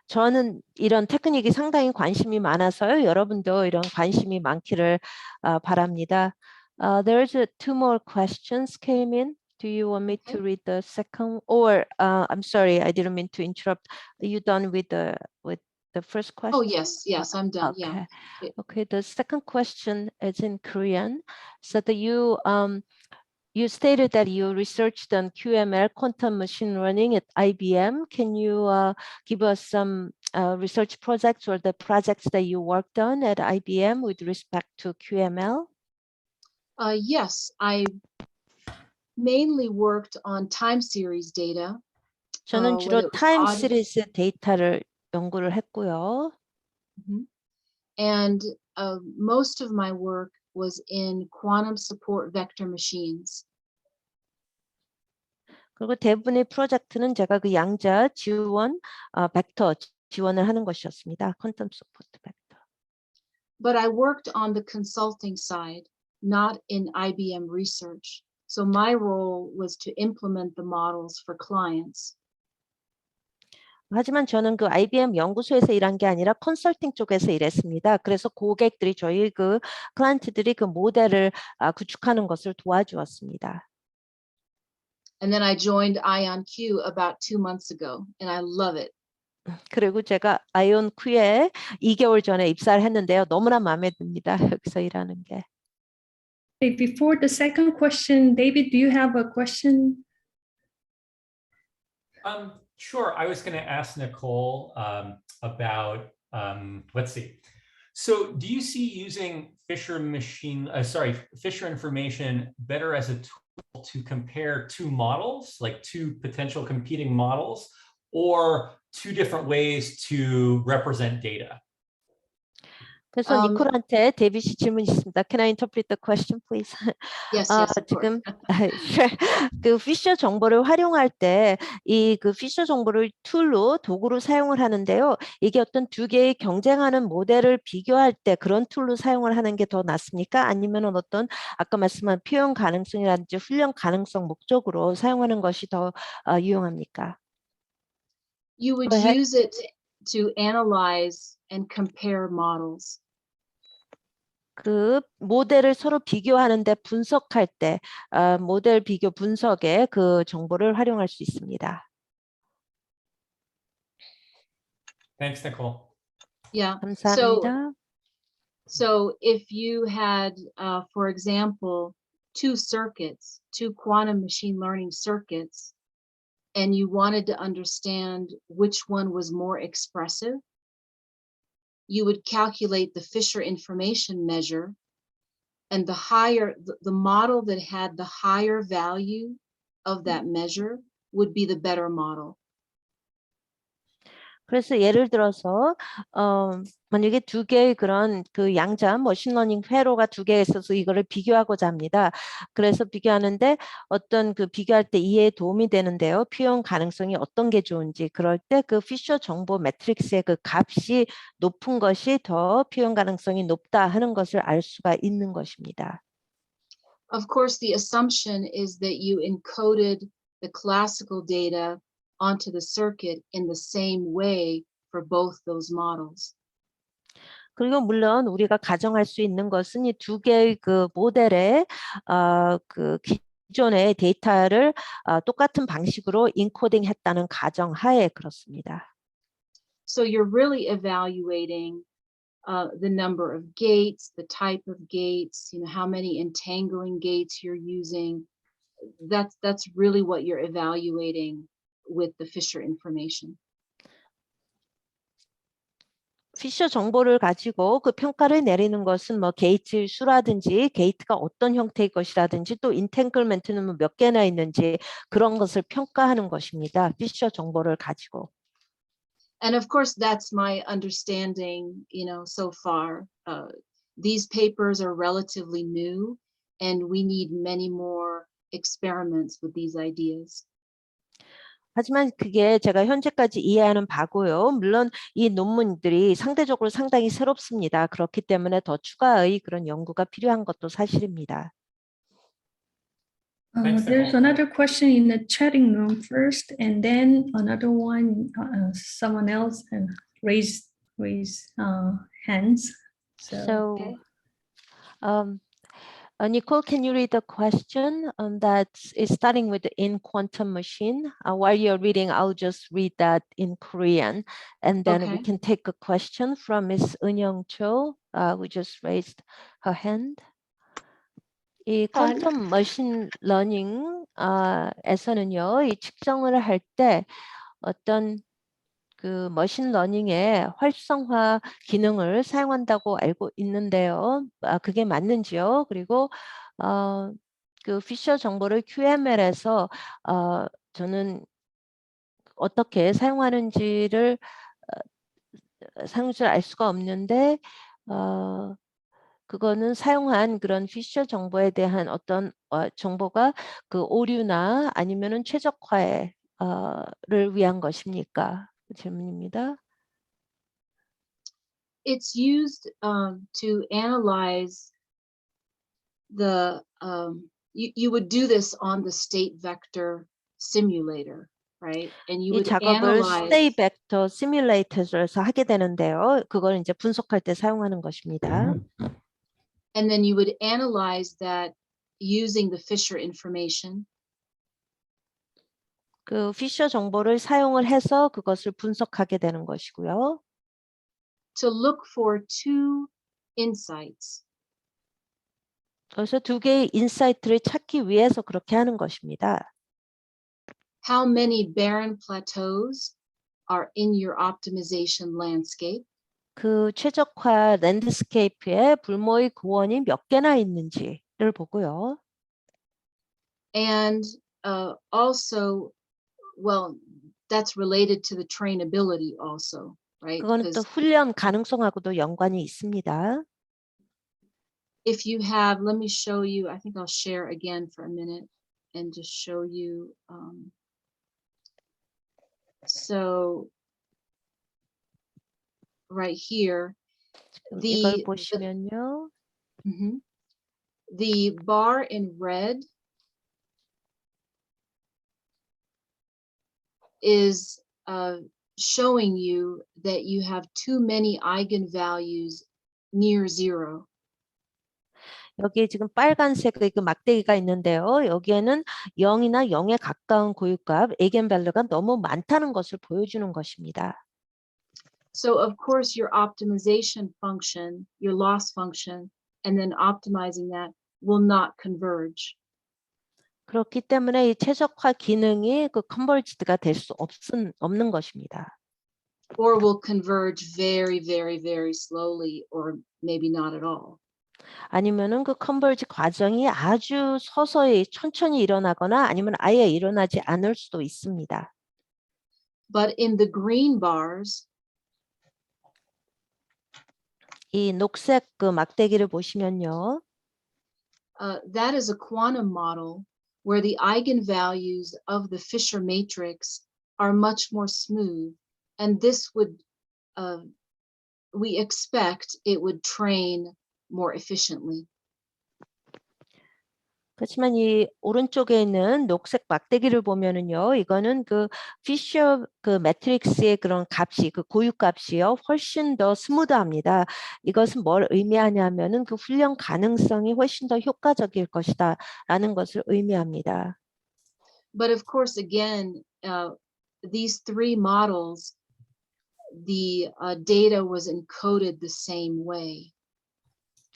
저는 이런 테크닉이 상당히 관심이 많아서요. 여러분도 이런 관심이 많기를 바랍니다. There's two more questions came in. Do you want me to read the second? Or I'm sorry, I didn't mean to interrupt. Are you done with the first question? Oh yes, I'm done. Okay. Yeah. Okay. The second question is in Korean. So that you stated that you researched on QML, quantum machine learning at IBM. Can you give us some research projects or the projects that you worked on at IBM with respect to QML? Yes, I mainly worked on time series data. 저는 when 주로 it was 타임 audit- 시리즈 데이터를 연구를 했고요. And most of my work was in quantum support vector machines. 그리고 대부분의 프로젝트는 제가 그 양자 지원 벡터 지원을 하는 것이었습니다. 퀀텀 서포트 벡터. But I worked on the consulting side, not in IBM research. So my role was to implement the models for clients. 하지만 저는 그 IBM 연구소에서 일한 게 아니라 컨설팅 쪽에서 일했습니다. 그래서 고객들이 저희 그 클라이언트들이 그 모델을 구축하는 것을 도와주었습니다. And then I joined IonQ about 2 months ago, and I love it. 그리고 제가 아이온큐에 2개월 전에 입사를 했는데요. 너무나 마음에 듭니다. 여기서 일하는 게. Okay, before the second question, David, do you have a question? Sure. I was going to ask Nicole about, let's see. So do you see using Fisher information better as a tool to compare two models, like two potential competing models, or two different ways to represent data? 그래서 니콜한테 데이빗이 질문이 있습니다. Can I interpret the question, please? Yes, of course. 지금 그 피셔 정보를 활용할 때 이 그 피셔 정보를 툴로 도구로 사용을 하는데요. 이게 어떤 두 개의 경쟁하는 모델을 비교할 때 그런 툴로 사용을 하는 게 더 낫습니까? 아니면은 어떤 아까 말씀한 표현 가능성이라든지 훈련 가능성 목적으로 사용하는 것이 더 유용합니까? You would Go ahead. use it to analyze and compare models. 그 모델을 서로 비교하는데 분석할 때 모델 비교 분석에 그 정보를 활용할 수 있습니다. Thanks, Nicole. Yeah. 감사합니다. So if you had, for example, two quantum machine learning circuits, and you wanted to understand which one was more expressive, you would calculate the Fisher information measure, and the model that had the higher value of that measure would be the better model. 그래서 예를 들어서 만약에 두 개의 그런 그 양자 머신러닝 회로가 두 개 있어서 이거를 비교하고자 합니다. 그래서 비교하는데 어떤 그 비교할 때 이해에 도움이 되는데요. 표현 가능성이 어떤 게 좋은지 그럴 때 그 피셔 정보 매트릭스의 그 값이 높은 것이 더 표현 가능성이 높다 하는 것을 알 수가 있는 것입니다. Of course, the assumption is that you encoded the classical data onto the circuit in the same way for both those models. 그리고 물론 우리가 가정할 수 있는 것은 이 두 개의 그 모델의 그 기존의 데이터를 똑같은 방식으로 인코딩했다는 가정하에 그렇습니다. So you're really evaluating the number of gates, the type of gates, you know, how many entangling gates you're using. That's really what you're evaluating with the Fisher information. 피셔 정보를 가지고 그 평가를 내리는 것은 뭐 게이트 수라든지 게이트가 어떤 형태의 것이라든지 또 인탱글먼트는 몇 개나 있는지 그런 것을 평가하는 것입니다. 피셔 정보를 가지고. And of course, that's my understanding, you know, so far. These papers are relatively new, and we need many more experiments with these ideas. 하지만 그게 제가 현재까지 이해하는 바고요. 물론 이 논문들이 상대적으로 상당히 새롭습니다. 그렇기 때문에 더 추가의 그런 연구가 필요한 것도 사실입니다. There's another question in the chatting room first, and then another one. Someone else raise hands. So, Nicole, can you read the question that is starting with the in quantum machine? While you're reading, I'll just read that in Korean, and then we Okay. can take a question from Ms. Eunyoung Cho, who just raised her hand. 이 퀀텀 머신 러닝에서는요, 이 측정을 할 때 어떤 그 머신 러닝의 활성화 기능을 사용한다고 알고 있는데요. 그게 맞는지요? 그리고 그 피셔 정보를 QML에서 저는 어떻게 사용하는지를 알 수가 없는데 그거는 사용한 그런 피셔 정보에 대한 어떤 정보가 그 오류나 아니면은 최적화를 위한 것입니까? 질문입니다. It's used to analyze the, you would do this on the state vector simulator, right? And you 이 would 작업을 analyze. 스테이 벡터 시뮬레이터에서 하게 되는데요. 그걸 이제 분석할 때 사용하는 것입니다. And then you would analyze that using the Fisher information. 그 피셔 정보를 사용을 해서 그것을 분석하게 되는 것이고요. To look for two insights. 그래서 두 개의 인사이트를 찾기 위해서 그렇게 하는 것입니다. How many barren plateaus are in your optimization landscape? 그 최적화 랜드스케이프에 불모의 고원이 몇 개나 있는지를 보고요. And also, well, that's related to the trainability also, right? 그거는 또 훈련 가능성하고도 연관이 있습니다. If you have, let me show you, I think I'll share again for a minute and just show you. So right here, 이걸 보시면요. the bar in red is showing you that you have too many eigenvalues near zero. 여기에 지금 빨간색의 그 막대기가 있는데요. 여기에는 0이나 0에 가까운 고유값, 에이겐밸류가 너무 많다는 것을 보여주는 것입니다. So of course your optimization function, your loss function, and then optimizing that will not converge. 그렇기 때문에 이 최적화 기능이 그 컨버지드가 될 수 없는 것입니다. Or will converge very, very, very slowly, or maybe not at all. 아니면은 그 컨버지 과정이 아주 서서히 천천히 일어나거나 아니면 아예 일어나지 않을 수도 있습니다. But in the green bars, 이 녹색 그 막대기를 보시면요. that is a quantum model where the eigenvalues of the Fisher matrix are much more smooth, and this would, we expect it would train more efficiently. 그렇지만 이 오른쪽에 있는 녹색 막대기를 보면은요, 이거는 그 피셔 그 매트릭스의 그런 값이 그 고유값이요, 훨씬 더 스무드합니다. 이것은 뭘 의미하냐면은 그 훈련 가능성이 훨씬 더 효과적일 것이다라는 것을 의미합니다. But of course, again, these three models, the data was encoded the same way.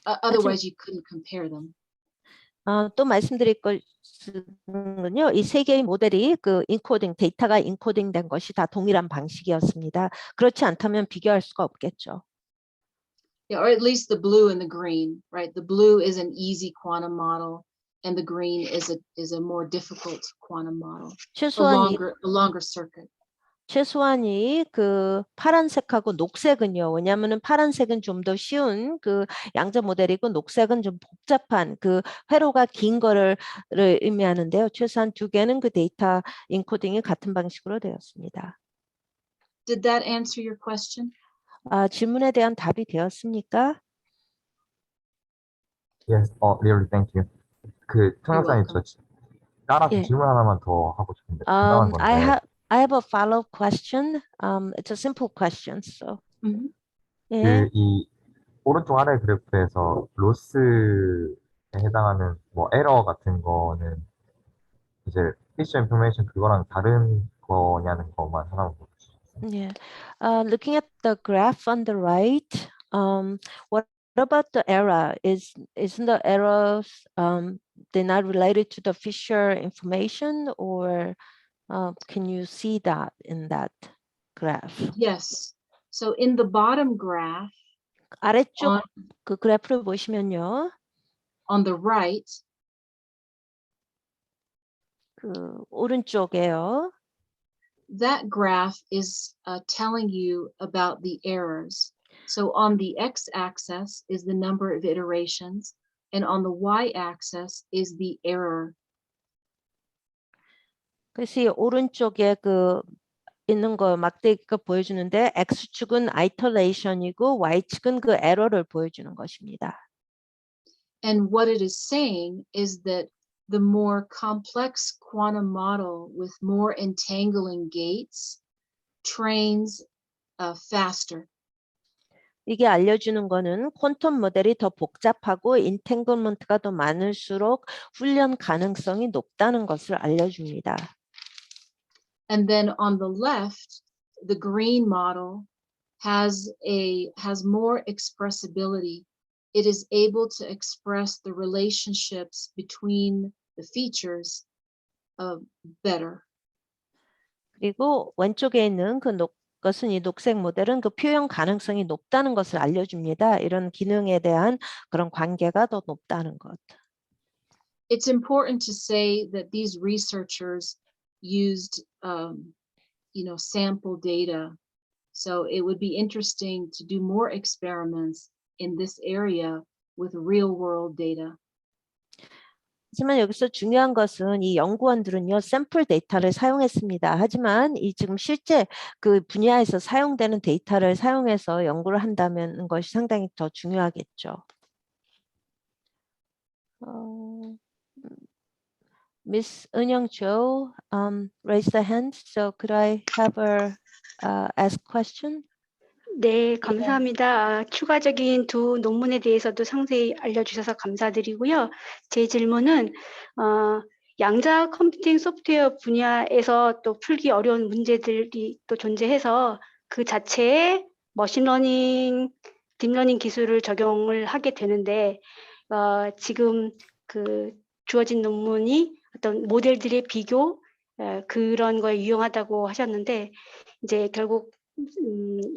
Otherwise, you couldn't compare them. 또 말씀드릴 것은요, 이 세 개의 모델이 그 인코딩, 데이터가 인코딩된 것이 다 동일한 방식이었습니다. 그렇지 않다면 비교할 수가 없겠죠. Yeah, or at least the blue and the green, right? The blue is an easy quantum model, and the green is a more difficult quantum model, a longer circuit. 최소한이 그 파란색하고 녹색은요. 왜냐하면은 파란색은 좀 더 쉬운 그 양자 모델이고 녹색은 좀 복잡한 그 회로가 긴 거를 의미하는데요. 최소한 두 개는 그 데이터 인코딩이 같은 방식으로 되었습니다. Did that answer your question? 질문에 대한 답이 되었습니까? Yes, really, thank you. 그 통역사님 저 따라서 예. 질문 하나만 더 하고 싶은데 간단한 건데. I have a follow-up question. It's a simple question. So. 예. 그 이 오른쪽 아래 그래프에서 로스에 해당하는 뭐 에러 같은 거는 이제 피셔 인포메이션 그거랑 다른 거냐는 것만 하나만 보여주시겠어요? Yeah. Looking at the graph on the right, what about the error? Isn't the errors they're not related to the Fisher information, or can you see that in that graph? Yes. So in the bottom graph, 아래쪽 그 그래프를 보시면요, on the right, 그 오른쪽에요. that graph is telling you about the errors. So on the x-axis is the number of iterations, and on the y-axis is the error. 그래서 이 오른쪽에 그 있는 거 막대기가 보여주는데 x축은 iteration이고 y축은 그 에러를 보여주는 것입니다. And what it is saying is that the more complex quantum model with more entangling gates trains faster. 이게 알려주는 거는 퀀텀 모델이 더 복잡하고 인탱글먼트가 더 많을수록 훈련 가능성이 높다는 것을 알려줍니다. And then on the left, the green model has more expressibility. It is able to express the relationships between the features better. 그리고 왼쪽에 있는 것은 이 녹색 모델은 그 표현 가능성이 높다는 것을 알려줍니다. 이런 기능에 대한 그런 관계가 더 높다는 것. It's important to say that these researchers used, sample data. So it would be interesting to do more experiments in this area with real world data. 하지만 여기서 중요한 것은 이 연구원들은요, 샘플 데이터를 사용했습니다. 하지만 이 지금 실제 그 분야에서 사용되는 데이터를 사용해서 연구를 한다는 것이 상당히 더 중요하겠죠. Miss 은영 Jo raised the hand, so could I have her ask question? 네, 감사합니다. 추가적인 두 논문에 대해서도 상세히 알려주셔서 감사드리고요. 제 질문은 양자 컴퓨팅 소프트웨어 분야에서 또 풀기 어려운 문제들이 또 존재해서 그 자체에 머신러닝, 딥러닝 기술을 적용을 하게 되는데 지금 그 주어진 논문이 어떤 모델들의 비교 그런 거에 유용하다고 하셨는데 이제 결국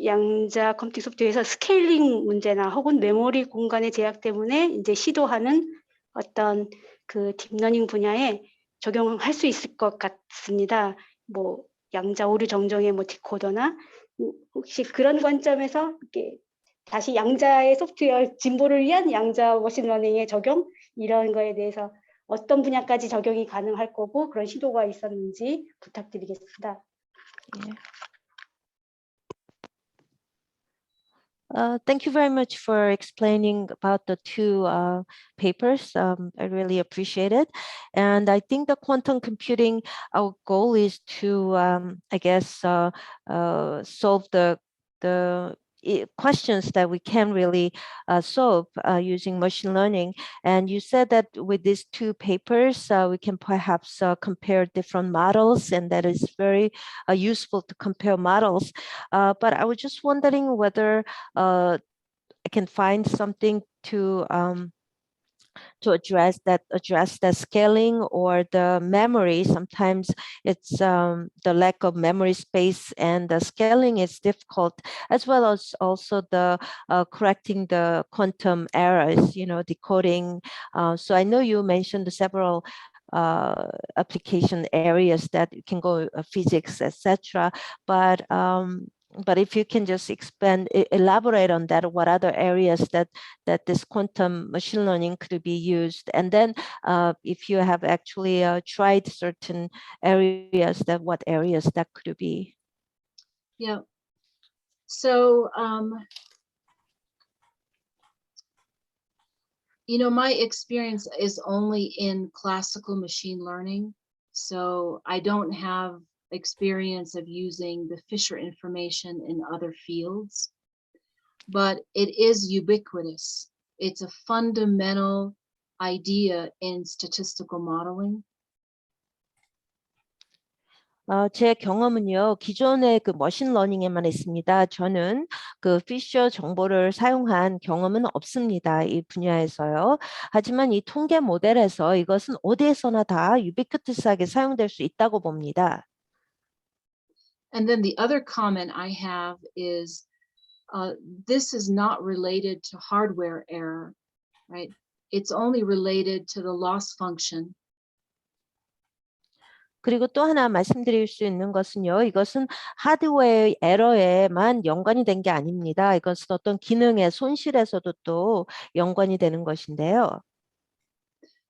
양자 컴퓨팅 소프트웨어에서 스케일링 문제나 혹은 메모리 공간의 제약 때문에 이제 시도하는 어떤 그 딥러닝 분야에 적용할 수 있을 것 같습니다. 뭐 양자 오류 정정의 뭐 디코더나 혹시 그런 관점에서 이렇게 다시 양자의 소프트웨어 진보를 위한 양자 머신러닝의 적용 이런 거에 대해서 어떤 분야까지 적용이 가능할 거고 그런 시도가 있었는지 부탁드리겠습니다. 예. Thank you very much for explaining about the two papers. I really appreciate it. And I think the quantum computing, our goal is to, I guess, solve the questions that we can really solve using machine learning. And you said that with these two papers, we can perhaps compare different models, and that is very useful to compare models. But I was just wondering whether I can find something to address the scaling or the memory. Sometimes it's the lack of memory space, and the scaling is difficult, as well as also the correcting the quantum errors, decoding. So I know you mentioned several application areas that you can go physics, etc. But if you can just elaborate on that, what other areas that this quantum machine learning could be used, and then if you have actually tried certain areas, what areas that could be? Yeah. So, my experience is only in classical machine learning. So I don't have experience of using the Fisher information in other fields, but it is ubiquitous. It's a fundamental idea in statistical modeling. 제 경험은요, 기존의 그 머신러닝에만 있습니다. 저는 그 피셔 정보를 사용한 경험은 없습니다. 이 분야에서요. 하지만 이 통계 모델에서 이것은 어디에서나 다 유비큐티스하게 사용될 수 있다고 봅니다. And then the other comment I have is this is not related to hardware error, right? It's only related to the loss function. 그리고 또 하나 말씀드릴 수 있는 것은요, 이것은 하드웨어 에러에만 연관이 된 게 아닙니다. 이것은 어떤 기능의 손실에서도 또 연관이 되는 것인데요.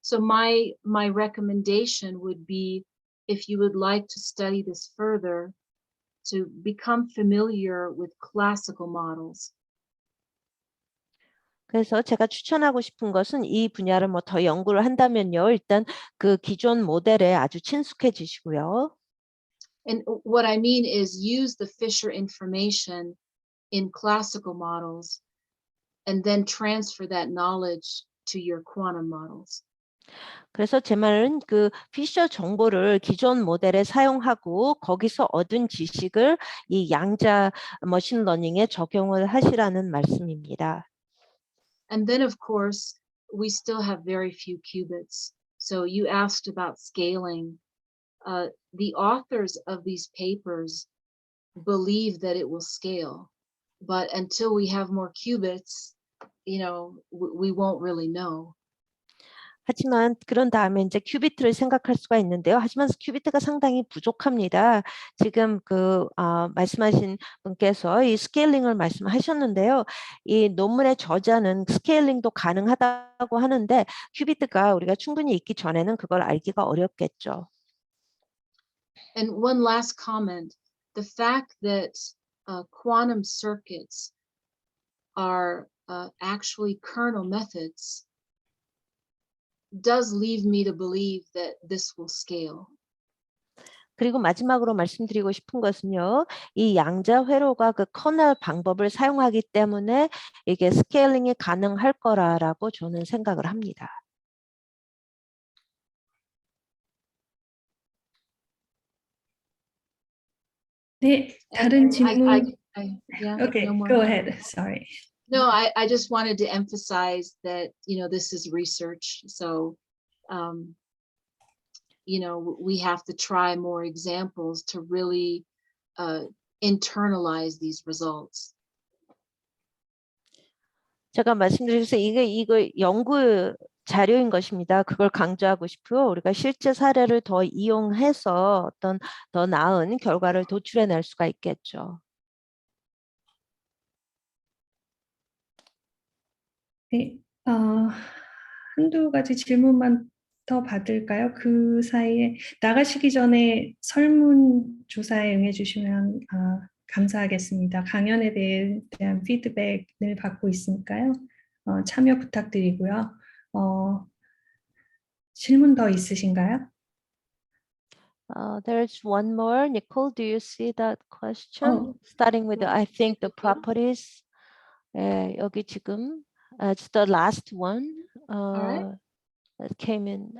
So my recommendation would be, if you would like to study this further, to become familiar with classical models. 그래서 제가 추천하고 싶은 것은 이 분야를 뭐 더 연구를 한다면요, 일단 그 기존 모델에 아주 친숙해지시고요. And what I mean is use the Fisher information in classical models and then transfer that knowledge to your quantum models. 그래서 제 말은 그 피셔 정보를 기존 모델에 사용하고 거기서 얻은 지식을 이 양자 머신러닝에 적용을 하시라는 말씀입니다. And then, of course, we still have very few qubits. So you asked about scaling. The authors of these papers believe that it will scale, but until we have more qubits, we won't really know. 하지만 그런 다음에 이제 큐비트를 생각할 수가 있는데요. 하지만 큐비트가 상당히 부족합니다. 지금 말씀하신 분께서 이 스케일링을 말씀하셨는데요. 이 논문의 저자는 스케일링도 가능하다고 하는데 큐비트가 우리가 충분히 있기 전에는 그걸 알기가 어렵겠죠. And one last comment, the fact that quantum circuits are actually kernel methods does leave me to believe that this will scale. 그리고 마지막으로 말씀드리고 싶은 것은요, 이 양자 회로가 그 커널 방법을 사용하기 때문에 이게 스케일링이 가능할 거라고 저는 생각을 합니다. 네, 다른 질문. Yeah, Okay, no more. go ahead. Sorry. No, I just wanted to emphasize that, this is research. So, we have to try more examples to really internalize these results. 제가 말씀드려서 이거 연구 자료인 것입니다. 그걸 강조하고 싶고요. 우리가 실제 사례를 더 이용해서 어떤 더 나은 결과를 도출해낼 수가 있겠죠. 네, 한두 가지 질문만 더 받을까요? 그 사이에 나가시기 전에 설문조사에 응해주시면 감사하겠습니다. 강연에 대한 피드백을 받고 있으니까요. 참여 부탁드리고요. 질문 더 있으신가요? There's one more. Nicole, do you see that question? Starting with, I think, the properties. 여기 지금, it's the last one. That came in.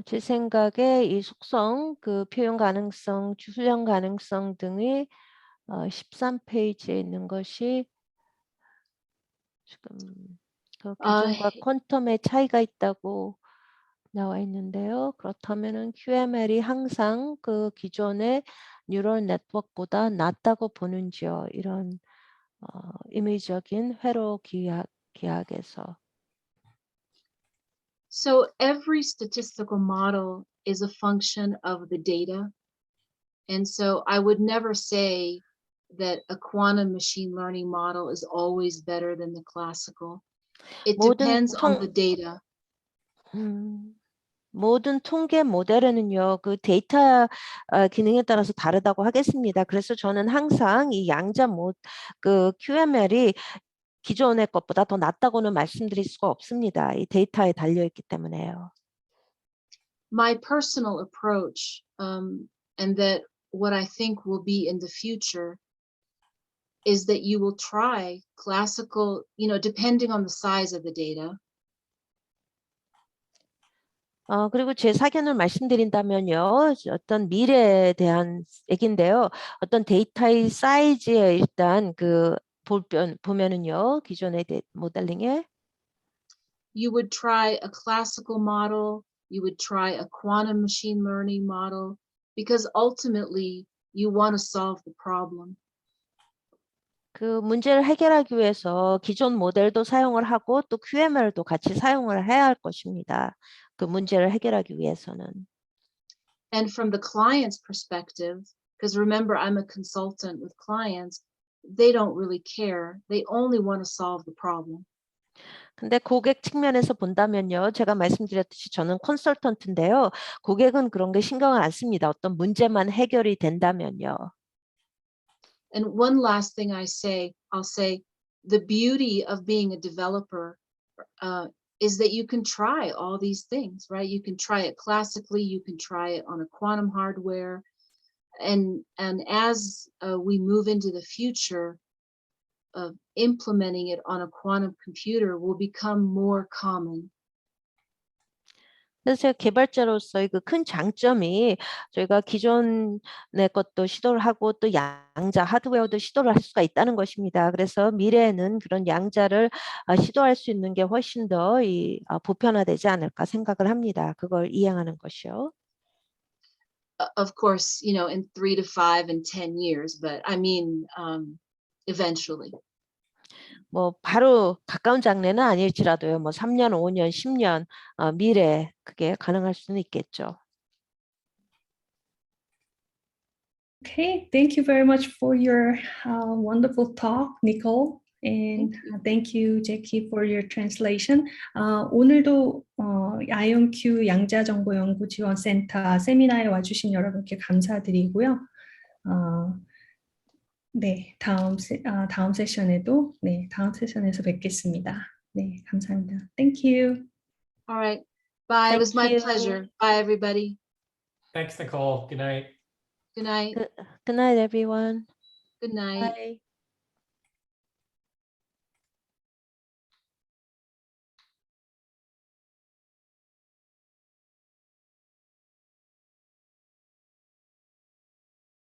제 생각에 이 속성, 그 표현 가능성, 수정 가능성 등이 13페이지에 있는 것이 지금 그 기존과 퀀텀의 차이가 있다고 나와 있는데요. 그렇다면은 QML이 항상 그 기존의 뉴럴 네트워크보다 낫다고 보는지요. 이런 임의적인 회로 기하학에서. So every statistical model is a function of the data. And so I would never say that a quantum machine learning model is always better than the classical. It depends on the data. 모든 통계 모델에는요, 그 데이터 기능에 따라서 다르다고 하겠습니다. 그래서 저는 항상 이 그 QML이 기존의 것보다 더 낫다고는 말씀드릴 수가 없습니다. 이 데이터에 달려있기 때문에요. My personal approach, and that what I think will be in the future, is that you will try classical, depending on the size of the data. 그리고 제 사견을 말씀드린다면요, 어떤 미래에 대한 얘기인데요. 어떤 데이터의 사이즈에 일단 그 보면은요, 기존의 모델링에 You would try a classical model, you would try a quantum machine learning model, because ultimately you want to solve the problem. 그 문제를 해결하기 위해서 기존 모델도 사용을 하고 또 QML도 같이 사용을 해야 할 것입니다. 그 문제를 해결하기 위해서는. And from the client's perspective, because remember, I'm a consultant with clients, they don't really care. They only want to solve the problem. 근데 고객 측면에서 본다면요. 제가 말씀드렸듯이 저는 컨설턴트인데요. 고객은 그런 게 신경을 안 씁니다. 어떤 문제만 해결이 된다면요. And one last thing I'll say, the beauty of being a developer is that you can try all these things, right? You can try it classically, you can try it on a quantum hardware. And as we move into the future of implementing it on a quantum computer will become more common. 그래서 제가 개발자로서의 그 큰 장점이 저희가 기존의 것도 시도를 하고 또 양자 하드웨어도 시도를 할 수가 있다는 것입니다. 그래서 미래에는 그런 양자를 시도할 수 있는 게 훨씬 더 보편화되지 않을까 생각을 합니다. 그걸 이행하는 것이요. Of course, in 3 to 5 and 10 years, but I mean, eventually. 뭐 바로 가까운 장래는 아닐지라도요. 뭐 3년, 5년, 10년 미래에 그게 가능할 수는 있겠죠. Okay, thank you very much for your wonderful talk, Nicole. And thank you, Jackie, for your translation. 오늘도 IonQ 양자정보연구지원센터 세미나에 와주신 여러분께 감사드리고요. 네, 다음 세션에도 다음 세션에서 뵙겠습니다. 네, 감사합니다. Thank you. All right. Bye. It was my pleasure. Bye, everybody. Thanks, Nicole. Good night. Good night. Good night, everyone. Good night. Bye.